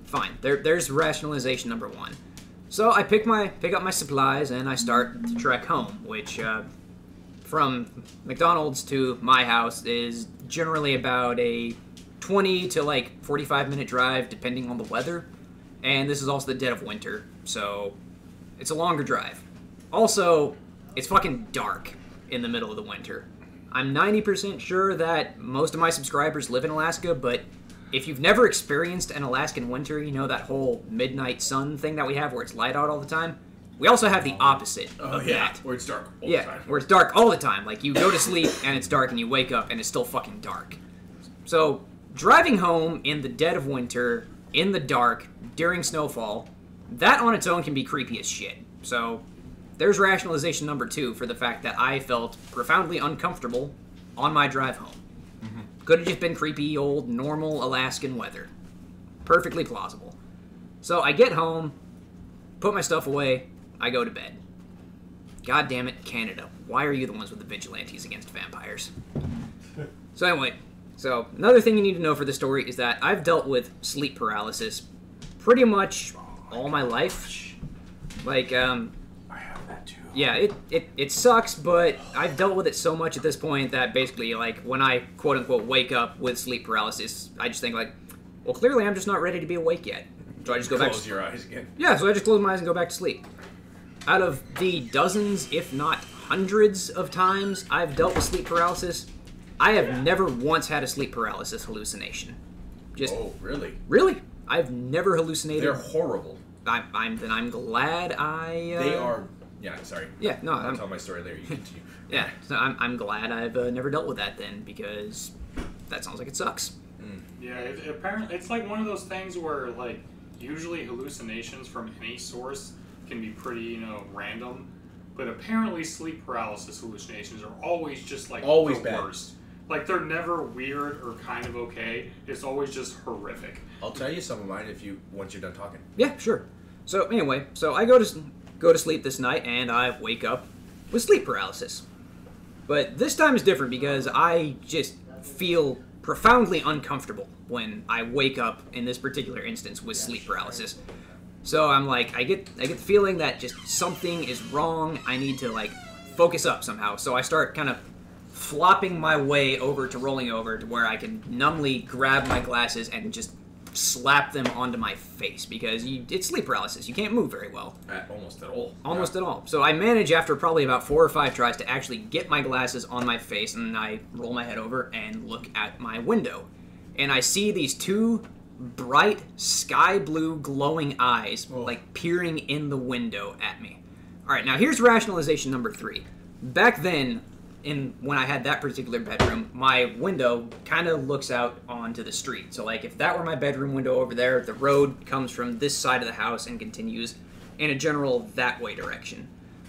Fine, there's rationalization number 1. So I pick up my supplies and I start to trek home, which from McDonald's to my house is generally about a 20 to like 45-minute drive, depending on the weather. And this is also the dead of winter, so it's a longer drive. Also, it's fucking dark in the middle of the winter. I'm 90% sure that most of my subscribers live in Alaska, but if you've never experienced an Alaskan winter, you know that whole midnight sun thing that we have where it's light out all the time? We also have the opposite of that. Where it's dark all Yeah, the time. where it's dark all the time. Like, you go to sleep and it's dark, and you wake up and it's still fucking dark. So, driving home in the dead of winter, in the dark, during snowfall, that on its own can be creepy as shit. So, there's rationalization number 2 for the fact that I felt profoundly uncomfortable on my drive home. Could have just been creepy old normal Alaskan weather. Perfectly plausible. So I get home, put my stuff away, I go to bed. God damn it, Canada. Why are you the ones with the vigilantes against vampires? So anyway, another thing you need to know for this story is that I've dealt with sleep paralysis pretty much all my life. Like, I have that too. yeah, it sucks, but I've dealt with it so much at this point that basically, like, when I quote-unquote wake up with sleep paralysis, I just think, like, well, clearly I'm just not ready to be awake yet. So I just go back to Close your eyes again. Yeah, so I just close my eyes and go back to sleep. Out of the dozens, if not hundreds of times I've dealt with sleep paralysis, I have never once had a sleep paralysis hallucination. Just Oh, really? really, I've never hallucinated. They're horrible. I'm glad I. They are. Yeah, sorry. Yeah, no, I'll I'm, tell my story later. You continue. yeah. So I'm glad I've never dealt with that then, because that sounds like it sucks. Yeah, apparently it's like one of those things where like usually hallucinations from any source can be pretty random, but apparently sleep paralysis hallucinations are always just like Always the bad. worst. Like they're never weird or kind of okay. It's always just horrific. I'll tell you some of mine once you're done talking. Yeah, sure. So anyway, so I go to sleep this night and I wake up with sleep paralysis. But this time is different because I just feel profoundly uncomfortable when I wake up in this particular instance with sleep paralysis. So I'm like, I get the feeling that just something is wrong. I need to like focus up somehow. So I start kind of flopping my way over to rolling over to where I can numbly grab my glasses and just slap them onto my face because it's sleep paralysis. You can't move very well. Almost at all. Almost at all. So I manage after probably about 4 or 5 tries to actually get my glasses on my face, and I roll my head over and look at my window. And I see these 2 bright sky blue glowing eyes like peering in the window at me. Alright, now here's rationalization number 3. Back then, when I had that particular bedroom, my window kind of looks out onto the street. So like if that were my bedroom window over there, the road comes from this side of the house and continues in a general that way direction.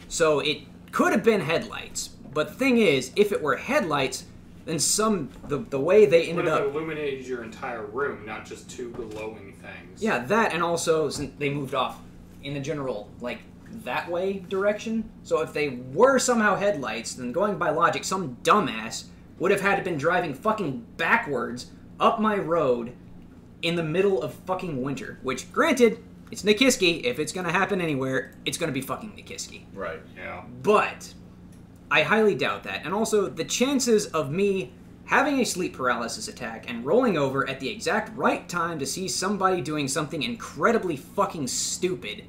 So it could have been headlights. But the thing is, if it were headlights, then the way they ended What if up it illuminated your entire room, not just 2 glowing things? Yeah, that, and also since they moved off in the general like that way direction. So if they were somehow headlights, then going by logic, some dumbass would have had to been driving fucking backwards up my road in the middle of fucking winter. Which, granted, it's Nikiski. If it's gonna happen anywhere, it's gonna be fucking Nikiski. Right. Yeah. But I highly doubt that. And also, the chances of me having a sleep paralysis attack and rolling over at the exact right time to see somebody doing something incredibly fucking stupid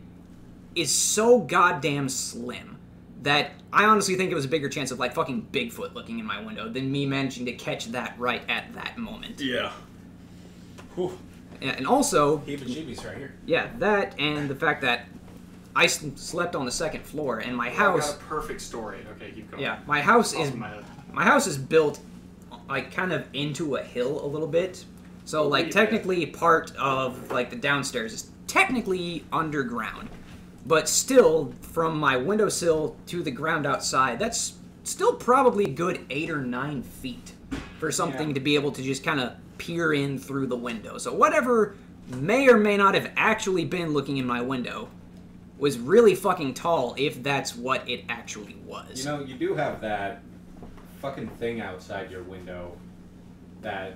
is so goddamn slim that I honestly think it was a bigger chance of like fucking Bigfoot looking in my window than me managing to catch that right at that moment. Yeah. Whew. And also, Heebie-jeebies right here. yeah, that and the fact that I slept on the 2nd floor and my I house. got a perfect story. Okay, keep going. Yeah, my house Off is of my head. my house is built like kind of into a hill a little bit. So like Wait a technically part of like the downstairs is technically underground. But still, from my windowsill to the ground outside, that's still probably good 8 or 9 feet for something to be able to just kind of peer in through the window. So whatever may or may not have actually been looking in my window was really fucking tall, if that's what it actually was. You know, you do have that fucking thing outside your window that,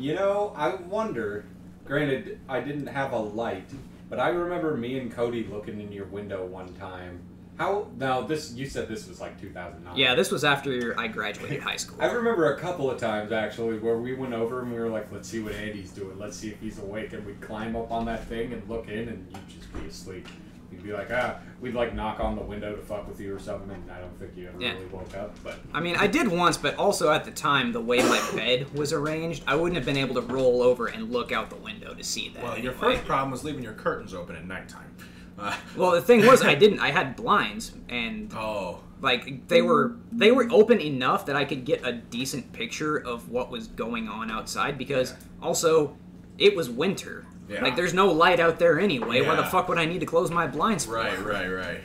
I wonder, granted, I didn't have a light, but I remember me and Cody looking in your window one time. You said this was like 2009. Yeah, this was after I graduated high school. I remember a couple of times, actually, where we went over and we were like, let's see what Andy's doing. Let's see if he's awake. And we'd climb up on that thing and look in, and you'd just be asleep. You'd be like, we'd like knock on the window to fuck with you or something, and I don't think you ever really woke up. But I mean, I did once, but also at the time, the way my bed was arranged, I wouldn't have been able to roll over and look out the window to see that. Well, your anyway. first problem was leaving your curtains open at nighttime. Well, the thing was, I had blinds, and like they were open enough that I could get a decent picture of what was going on outside. Because also, it was winter. Yeah. Like, there's no light out there anyway. Why the fuck would I need to close my blinds for? Right.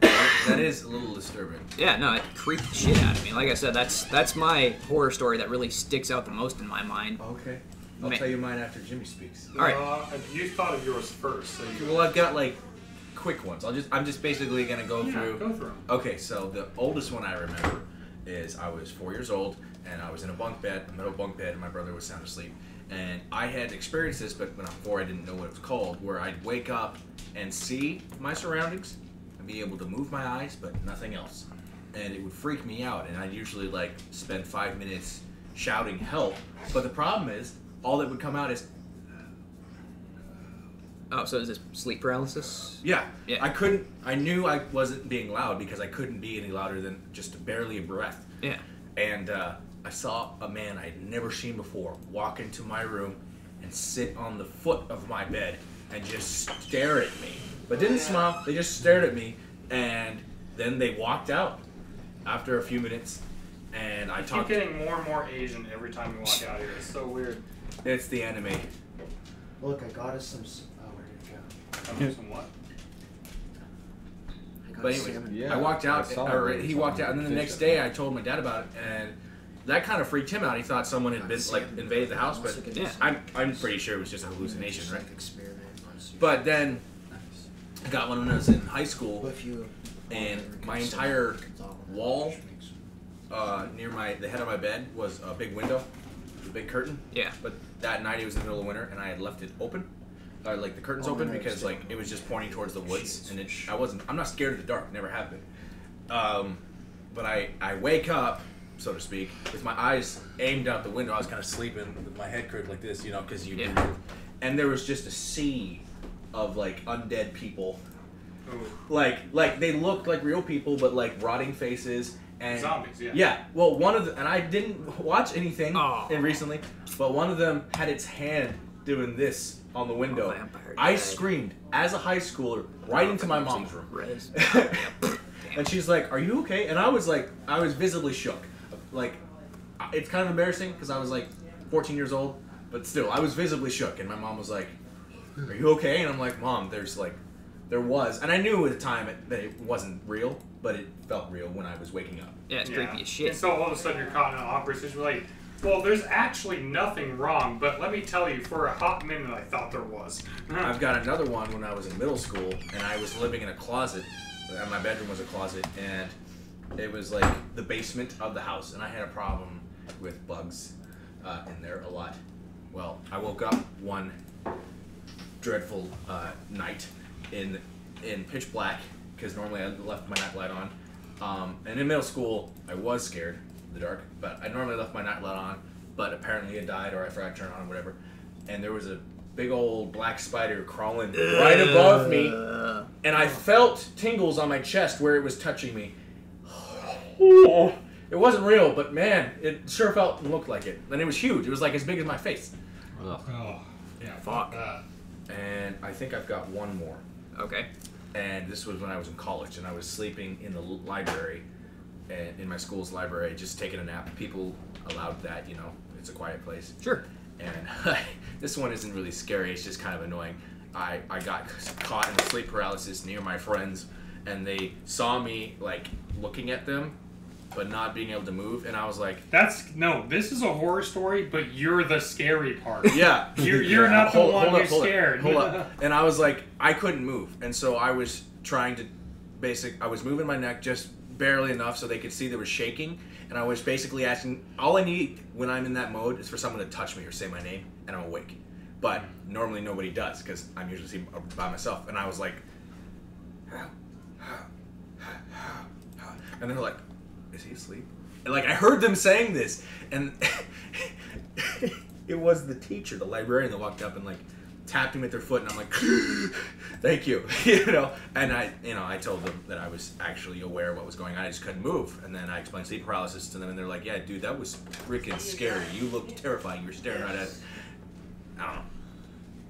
That is a little disturbing. Yeah, no, it creeped the shit out of me. Like I said, that's my horror story that really sticks out the most in my mind. Okay. I'll tell you mine after Jimmy speaks. All right. You thought of yours first. So Well, I've got like quick ones. I'm just basically gonna go through. Go through 'em. Okay, so the oldest one I remember is I was 4 years old and I was in a middle bunk bed, and my brother was sound asleep. And I had experienced this, but when I'm 4, I didn't know what it was called. Where I'd wake up and see my surroundings, be able to move my eyes, but nothing else. And it would freak me out, and I'd usually like spend 5 minutes shouting help. But the problem is, all that would come out is, Oh, so is this sleep paralysis? yeah. Yeah. I knew I wasn't being loud because I couldn't be any louder than just barely a breath. Yeah. And I saw a man I'd never seen before walk into my room and sit on the foot of my bed and just stare at me. But didn't smile, they just stared at me, and then they walked out after a few minutes, and I Keep talked. getting more and more Asian every time we walk out here. It's so weird. It's the anime. Look, I got us some. Oh, where did it go? Some what? I got But anyway, salmon. Yeah, I walked out, I saw or it. he walked out, and then the next day I told my dad about it, and that kind of freaked him out. He thought someone had been like invaded the house, but Yeah. I'm pretty sure it was just a hallucination, right? Experiment on sushi. But then I got one when I was in high school, But if you and my entire wall near the head of my bed was a big window, a big curtain. Yeah. But that night it was in the middle of winter, and I had left it open, like the curtains Oh, open, I because like it was just pointing towards the woods, and I'm not scared of the dark, never have been. But I wake up, so to speak, with my eyes aimed out the window. I was kind of sleeping with my head curved like this, because you Yeah. move, and there was just a sea of like undead people. Ooh. Like they looked like real people, but like rotting faces and Zombies, yeah. Yeah. Well, one of and I didn't watch anything Oh. recently, but one of them had its hand doing this on the window. vampire I died. screamed as a high schooler right into my mom's room, Res. and she's like, "Are you okay?" And I was visibly shook. Like, it's kind of embarrassing because I was like 14 years old, but still, I was visibly shook. And my mom was like, "Are you okay?" And I'm like, "Mom, there was," and I knew at the time that it wasn't real, but it felt real when I was waking up. Yeah, it's Yeah. creepy as And shit. so all of a sudden you're caught in an awkward situation. Like, well, there's actually nothing wrong, but let me tell you, for a hot minute I thought there was. I've got another one when I was in middle school, and I was living in a closet, and my bedroom was a closet, and it was like the basement of the house, and I had a problem with bugs in there a lot. Well, I woke up one dreadful night in pitch black, because normally I left my nightlight on. And in middle school, I was scared of the dark, but I normally left my nightlight on, but apparently it died, or I forgot to turn it on, or whatever. And there was a big old black spider crawling right above me, and I felt tingles on my chest where it was touching me. It wasn't real, but man, it sure felt and looked like it. And it was huge. It was like as big as my face. Oh, yeah. Fuck. And I think I've got one more. Okay. And this was when I was in college, and I was sleeping in the library, and in my school's library, just taking a nap. People allowed that, it's a quiet place. Sure. And this one isn't really scary, it's just kind of annoying. I got caught in a sleep paralysis near my friends, and they saw me, like, looking at them, but not being able to move, and I was like... This is a horror story, but you're the scary part. Yeah. You're not the one who's scared. Hold up. And I was like, I couldn't move, and so I was trying to I was moving my neck just barely enough so they could see there was shaking, and I was basically asking, all I need when I'm in that mode is for someone to touch me or say my name, and I'm awake. But normally nobody does, because I'm usually by myself, and I was like... And they're like, is he asleep? And like, I heard them saying this, and it was the teacher, the librarian, that walked up and like tapped him at their foot, and I'm like, thank you, And I told them that I was actually aware of what was going on. I just couldn't move, and then I explained sleep paralysis to them, and they're like, yeah, dude, that was freaking scary. You looked terrifying. You were staring right at it. I don't know.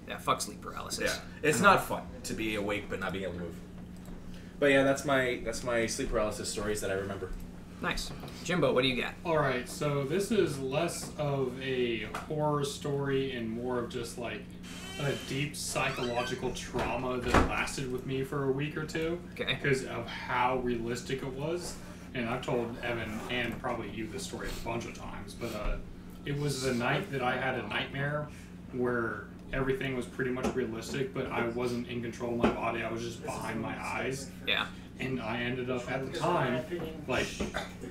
Yeah, fuck sleep paralysis. Yeah, it's not fun to be awake but not being able to move. But yeah, that's my sleep paralysis stories that I remember. Nice. Jimbo, what do you got? Alright, so this is less of a horror story and more of just like a deep psychological trauma that lasted with me for a week or two. Okay. Because of how realistic it was. And I've told Evan and probably you this story a bunch of times, but it was the night that I had a nightmare where everything was pretty much realistic, but I wasn't in control of my body. I was just behind my eyes. Yeah. And I ended up at the time, like,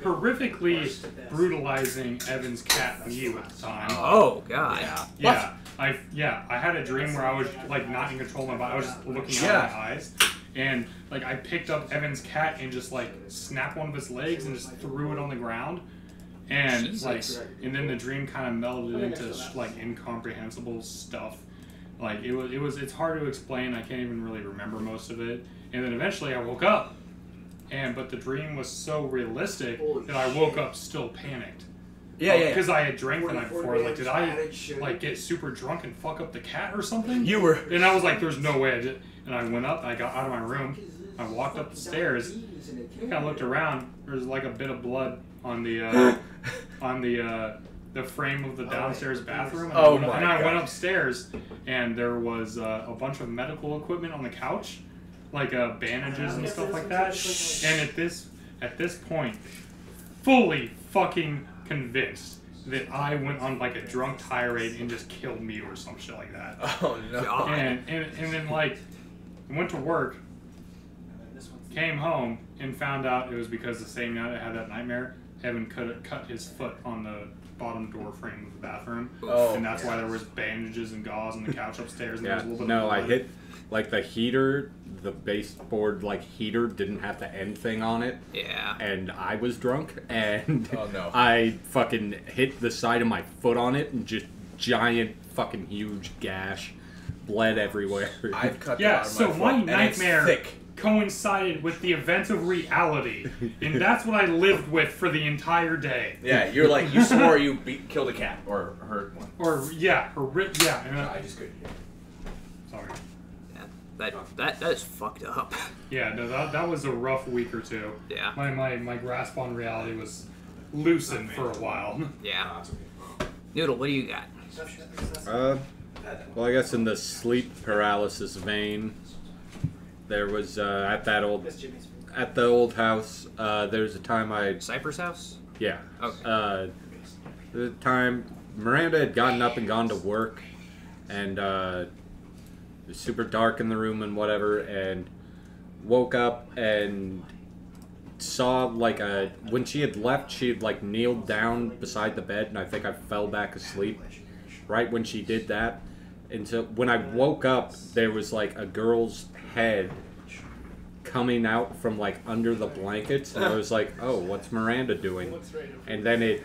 horrifically brutalizing Evan's cat Mew at the time. Oh, God. Yeah. I had a dream where I was like not in control of my body. I was just looking out of my eyes, and like I picked up Evan's cat and just like snapped one of his legs and just threw it on the ground, and Jesus. and then the dream kind of melded into like incomprehensible stuff. Like it's hard to explain. I can't even really remember most of it. And then eventually I woke up, but the dream was so realistic that I woke up still panicked. Yeah. Because I had drank the night before. Like, did I like get super drunk and fuck up the cat or something? You were. And I was like, "There's no way I did." And I went up. I got out of my room. I walked up the stairs. Kind of looked around. There's like a bit of blood on the the frame of the downstairs bathroom. And I went upstairs, and there was a bunch of medical equipment on the couch, like bandages and stuff like that. And at this point, fully fucking convinced that I went on like a drunk tirade and just killed me or some shit like that. Oh no. And then like went to work, came home and found out it was because the same night I had that nightmare, Evan cut his foot on the bottom door frame of the bathroom. Oh. And that's why there was bandages and gauze on the couch upstairs. And there was a little bit no, of I blood. hit like the heater, the baseboard like heater didn't have the end thing on it. Yeah. And I was drunk, and Oh, no. I fucking hit the side of my foot on it, and just giant fucking huge gash, bled everywhere. I've cut Yeah, the bottom so of my my foot, and it's nightmare thick. coincided with the event of reality, and that's what I lived with for the entire day. Yeah, you're like, you swore you killed a cat or hurt one. Or yeah. And I just couldn't hear. sorry. That is fucked up. Yeah, no, that was a rough week or two. Yeah. My grasp on reality was loosened for a while. Yeah. Noodle, what do you got? Well, I guess in the sleep paralysis vein, there was at the old house. There's a time Cypress House? yeah. Okay. The time Miranda had gotten up and gone to work, and it was super dark in the room and whatever, and woke up and saw like when she had left, she had like kneeled down beside the bed, and I think I fell back asleep right when she did that. And so when I woke up, there was like a girl's head coming out from like under the blankets, and I was like, oh, what's Miranda doing? And then it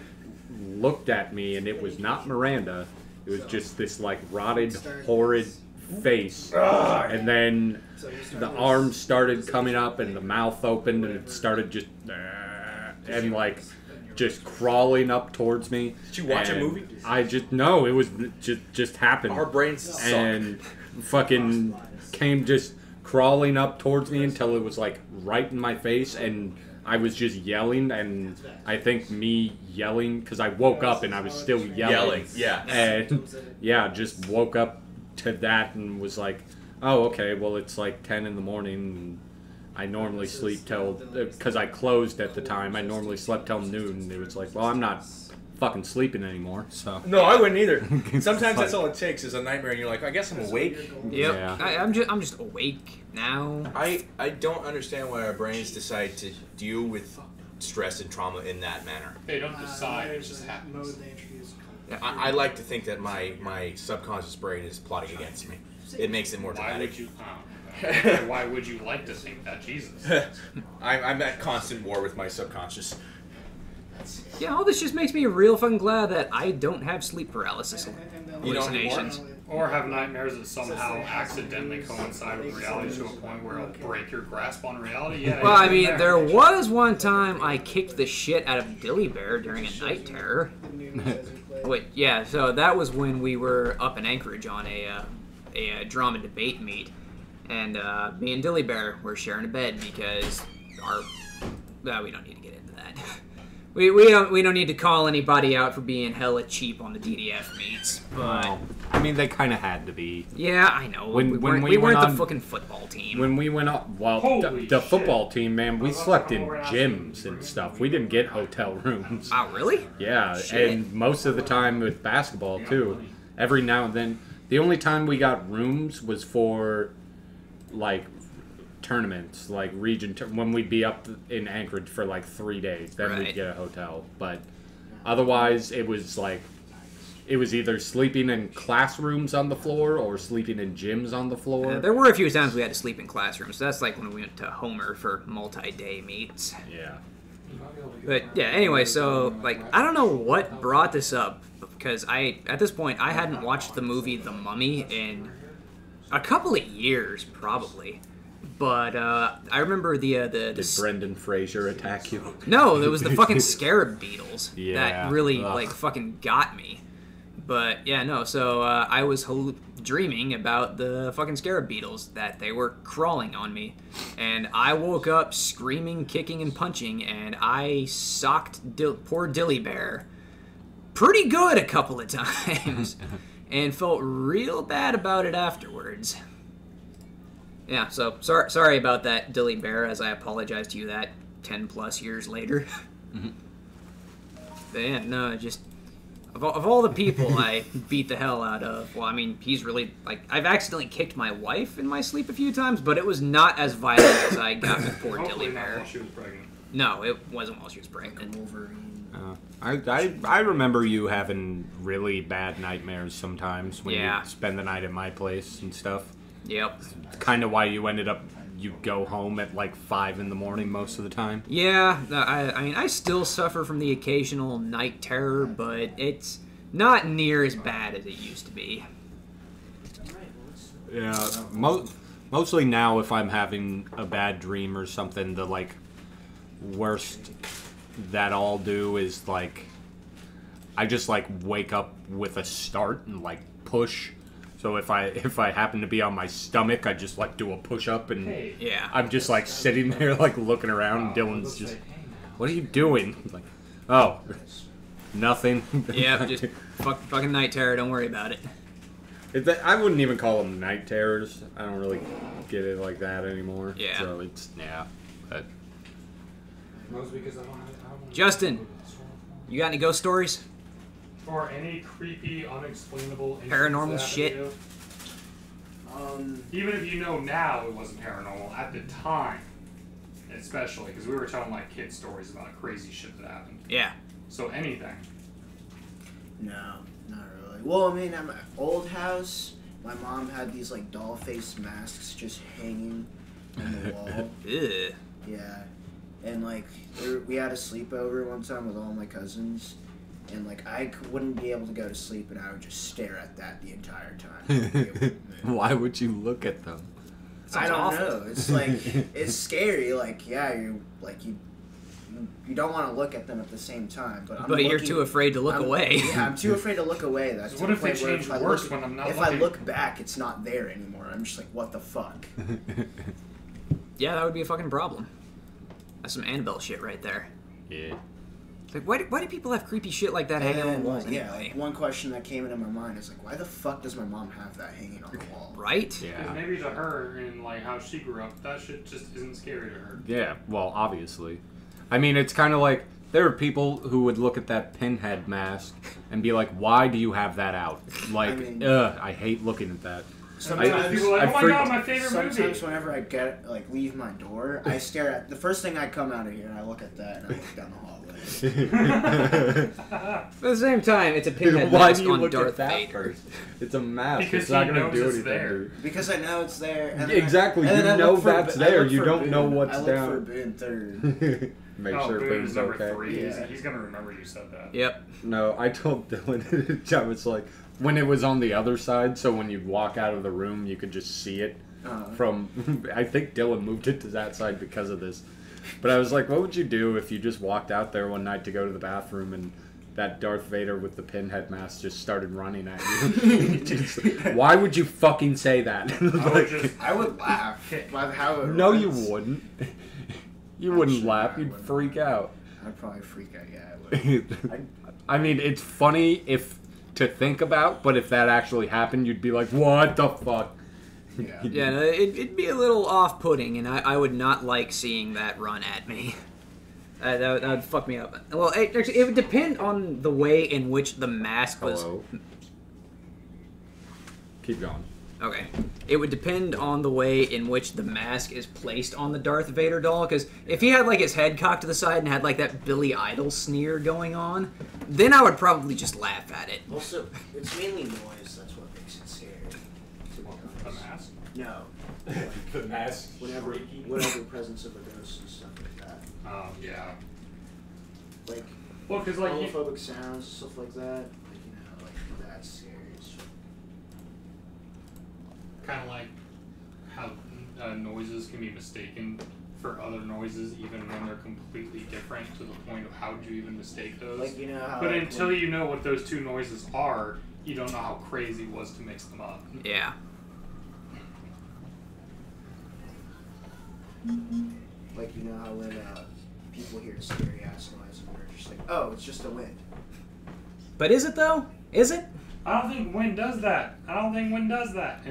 looked at me, and it was not Miranda. It was just this like rotted, horrid face. And then the arms started coming up, and the mouth opened, and it started just and like just crawling up towards me. Did you watch a And movie? I no, it was just happened. Our brains suck. And fucking came just crawling up towards me until it was like right in my face, and I was just yelling, and I think me yelling because I woke up and I was still yelling. Yeah. And yeah, just woke up to that and was like, oh, okay, well, it's like 10 in the morning. And I normally sleep till, because I closed at the time, I normally slept till noon. And it was like, well, I'm not fucking sleeping anymore, so. No, I wouldn't either. Sometimes that's all it takes is a nightmare, and you're like, I guess I'm awake. Yep. Yeah. I'm just awake now. I don't understand why our brains decide to deal with stress and trauma in that manner. They don't decide; it just happens. I like to think that my subconscious brain is plotting against me. It makes it more Why dramatic. would you? Why would you like to think that, Jesus? I'm at constant war with my subconscious. Yeah, all this just makes me real fucking glad that I don't have sleep paralysis hallucinations. Or have nightmares that somehow accidentally coincide with reality to a point where it'll break your grasp on reality. Yeah. Well, I you've mean, been there was one time I kicked the shit out of Dilly Bear during a night terror. Wait, yeah, so that was when we were up in Anchorage on a drama debate meet, and me and Dilly Bear were sharing a bed because we don't need to get into that. We don't need to call anybody out for being hella cheap on the DDF meets, but Well, I mean, they kind of had to be. yeah, I know. When we we weren't went the on- fucking football team. When we went up, well, Holy the shit. football team, man, we slept in gyms and stuff. We didn't get hotel rooms. Oh, really? Yeah, Shit. and most of the time with basketball too. Every now and then, the only time we got rooms was for like tournaments, like when we'd be up in Anchorage for like 3 days. Then Right. we'd get a hotel. But otherwise, it was like it was either sleeping in classrooms on the floor or sleeping in gyms on the floor. There were a few times we had to sleep in classrooms. That's like when we went to Homer for multi-day meets. Yeah. But yeah, anyway, so like I don't know what brought this up because at this point I hadn't watched the movie The Mummy in a couple of years probably. But I remember Did Brendan Fraser attack you? No, it was the fucking scarab beetles Yeah. that really like fucking got me. But yeah, no. So I was dreaming about the fucking scarab beetles that they were crawling on me, and I woke up screaming, kicking, and punching, and I socked poor Dilly Bear pretty good a couple of times, and felt real bad about it afterwards. Yeah, so sorry about that, Dilly Bear, as I apologize to you that 10 plus years later. But yeah, no, just of all the people I beat the hell out of, well, I mean, he's really, like, I've accidentally kicked my wife in my sleep a few times, but it was not as violent as I got with poor Dilly Bear. While she was pregnant. No, it wasn't while she was pregnant. I remember you having really bad nightmares sometimes when Yeah. you spend the night at my place and stuff. Yep. Kind of why you go home at like 5 in the morning most of the time. Yeah, I mean, I still suffer from the occasional night terror, but it's not near as bad as it used to be. Yeah, mostly now if I'm having a bad dream or something, the like worst that I'll do is like I just like wake up with a start and like push. So if I happen to be on my stomach, I just like do a push up and Yeah. I'm just like sitting there like looking around. And Dylan's just, what are you doing? I'm like, oh, nothing. Yeah, just fucking night terror. Don't worry about it. I wouldn't even call them night terrors. I don't really get it like that anymore. Yeah. So it's but Justin, you got any ghost stories? Or any creepy, unexplainable incidents Paranormal that shit? happened to you? Even if you know now it wasn't paranormal, at the time, especially, because we were telling like kid stories about crazy shit that happened. Yeah. So anything. No, not really. Well, I mean, at my old house, my mom had these like doll face masks just hanging on the wall. Ugh. Yeah, and like we had a sleepover one time with all my cousins, and like I wouldn't be able to go to sleep, and I would just stare at that the entire time. I wouldn't be able to move. why would you look at them? I don't awful. know. It's like it's scary. Like you don't want to look at them at the same time. But You're too afraid to look away. Yeah, I'm too afraid to look away. That's What to if the they point where change if I worse look- when I'm not If looking? I look back, it's not there anymore. I'm just like, what the fuck? Yeah, that would be a fucking problem. That's some Annabelle shit right there. Yeah. Like, why do people have creepy shit like that hanging on the And, walls yeah, anyway? like, one question that came into my mind is like, why the fuck does my mom have that hanging on the wall? Right? Because Yeah. maybe to her and like how she grew up, that shit just isn't scary to her. Yeah, well, obviously. I mean, it's kind of like there are people who would look at that pinhead mask and be like, why do you have that out? Like, I mean- I hate looking at that. Sometimes, People are like, I oh my freaked- god, my favorite sometimes movie. whenever I leave my door, I stare at the first thing I come out of here, and I look at that, and I look down the hallway. But at the same time, it's a pinhead Why mask do you on look Darth at that Vader. first? It's a mask. Because it's not he going to knows do it's anything. there. dude. Because I know it's there. And then Exactly, and you then I know look for that's Bo- I there, look you for don't Boone. know what's I look down. for Boone third. Make Oh, sure Boone's Boone's number okay. 3. Yeah. He's gonna remember you said that. Yep. No, I told Dylan, I was like, when it was on the other side, so when you'd walk out of the room, you could just see it from, I think Dylan moved it to that side because of this. But I was like, what would you do if you just walked out there one night to go to the bathroom and that Darth Vader with the pinhead mask just started running at you? Why would you fucking say that? I would laugh. How it No, you runs. wouldn't. You wouldn't Actually, laugh, I you'd wouldn't. freak out. I'd probably freak out. Yeah, I would. I mean, it's funny to think about, but if that actually happened, you'd be like, what the fuck? Yeah. Yeah, no, it'd be a little off-putting, and I would not like seeing that run at me. That would fuck me up. Well, actually, it would depend on the way in which the mask was... Hello? Keep going. Okay. It would depend on the way in which the mask is placed on the Darth Vader doll, because if he had, like, his head cocked to the side and had, like, that Billy Idol sneer going on, then I would probably just laugh at it. Also, it's mainly noise. That's what makes it scary. To be The honest. mask? No. The mask. Whatever presence of a ghost and stuff like that. Yeah. Like Well, because like homophobic sounds, stuff like that. Like, you know, like that's scary. kind of like how noises can be mistaken for other noises, even when they're completely different. To the point of how would you even mistake those? Like, you know how. But like, until you know what those two noises are, you don't know how crazy it was to mix them up. Yeah. Like, you know how when people hear a scary ass noise and they're just like, oh, it's just the wind. But is it though? Is it? I don't think wind does that. And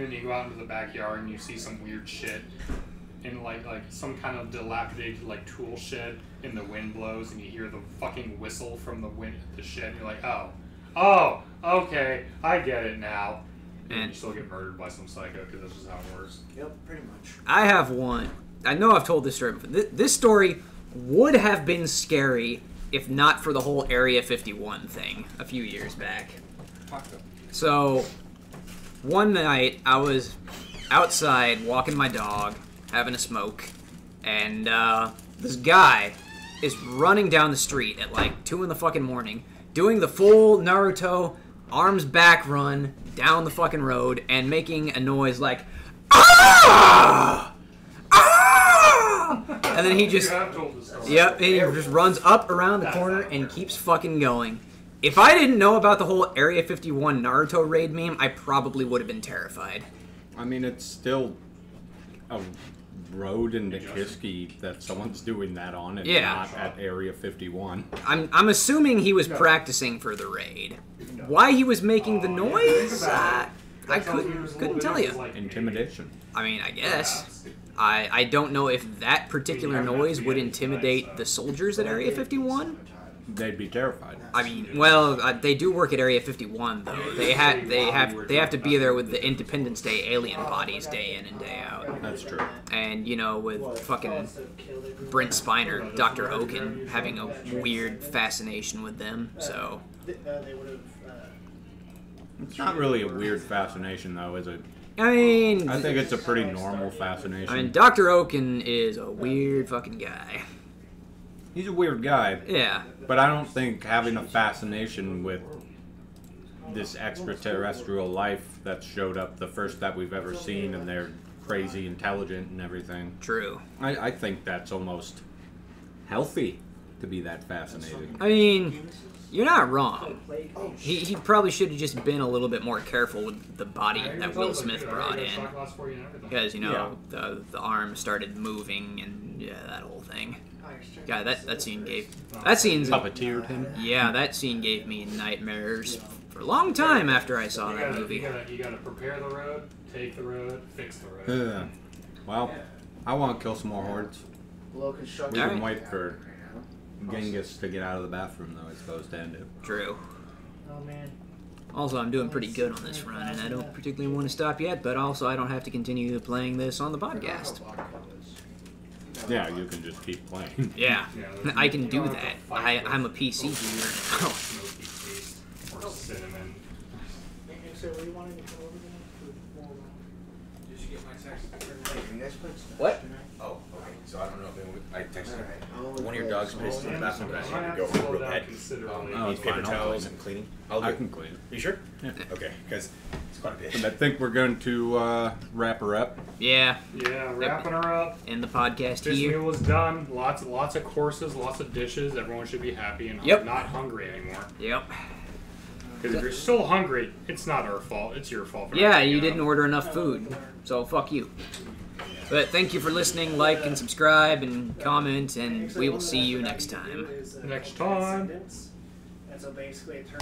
then you go out into the backyard and you see some weird shit in like some kind of dilapidated like tool shed, and the wind blows and you hear the fucking whistle from the shed. And you're like, oh, okay, I get it now. And you still get murdered by some psycho because that's just how it works. Yep, pretty much. I have one. I know I've told this story before. This story would have been scary if not for the whole Area 51 thing a few years back. So, one night I was outside walking my dog, having a smoke, and this guy is running down the street at like 2 in the fucking morning, doing the full Naruto arms back run down the fucking road and making a noise like, ah! And then he just, yep, and he just runs up around the corner and keeps fucking going. If I didn't know about the whole Area 51 Naruto raid meme, I probably would have been terrified. I mean, it's still a road in Nikiski that someone's doing that on, and not at Area 51. I'm assuming he was practicing for the raid. Why he was making the noise, I couldn't tell you. Intimidation. I mean, I guess. I don't know if that particular noise would intimidate the soldiers at Area 51. They'd be terrified. I mean, well, they do work at Area 51 though. They have to be there with the Independence Day alien bodies day in and day out. That's true. And you know, with fucking Brent Spiner, Dr. Oaken having a weird fascination with them. So it's not really a weird fascination, though, is it? I mean, I think it's a pretty normal fascination. I mean, Dr. Oaken is a weird fucking guy. He's a weird guy. Yeah. But I don't think having a fascination with this extraterrestrial life that showed up, the first that we've ever seen, and they're crazy intelligent and everything. True. I think that's almost healthy to be that fascinated. I mean, you're not wrong. He probably should have just been a little bit more careful with the body that Will Smith brought in. Because, you know, the arm started moving and, yeah, that whole thing. Yeah, that scene puppeteered him. Yeah, that scene gave me nightmares for a long time after I saw that movie. You gotta prepare the road, take the road, fix the road. Well, I want to kill some more hordes. Below We construction. can wait for Genghis to get out of the bathroom, though, I suppose, to end it. True. Oh man. Also, I'm doing pretty good on this run, and I don't particularly want to stop yet, but also I don't have to continue playing this on the podcast. Yeah, you can just keep playing. Yeah, I can do that. I'm a PC user. Or cinnamon. So what do you want to come over there? Did you get my text? Are you guys playing Smash What? tonight? Oh, okay. So I don't know if I texted Alright, I'll only one of your play dogs Smash. pissed in the bathroom, but I I need have to to go slow real down bad. considerably. Oh, Need it's paper fine, I'll towels clean and cleaning. I'll I do can it. clean it. You sure? Yeah. Okay, because it's quite a bit. And I think we're going to wrap her up. Yeah, Yeah, wrapping her up. end the podcast This here. meal was done. Lots of courses, lots of dishes. Everyone should be happy and Yep. not hungry anymore. Yep. Because if you're still hungry, it's not our fault. It's your fault. For Yeah, not you eating didn't enough. order enough food, so fuck you. But thank you for listening. Like and subscribe and comment, and we will see you next time. Next time. And so basically it turns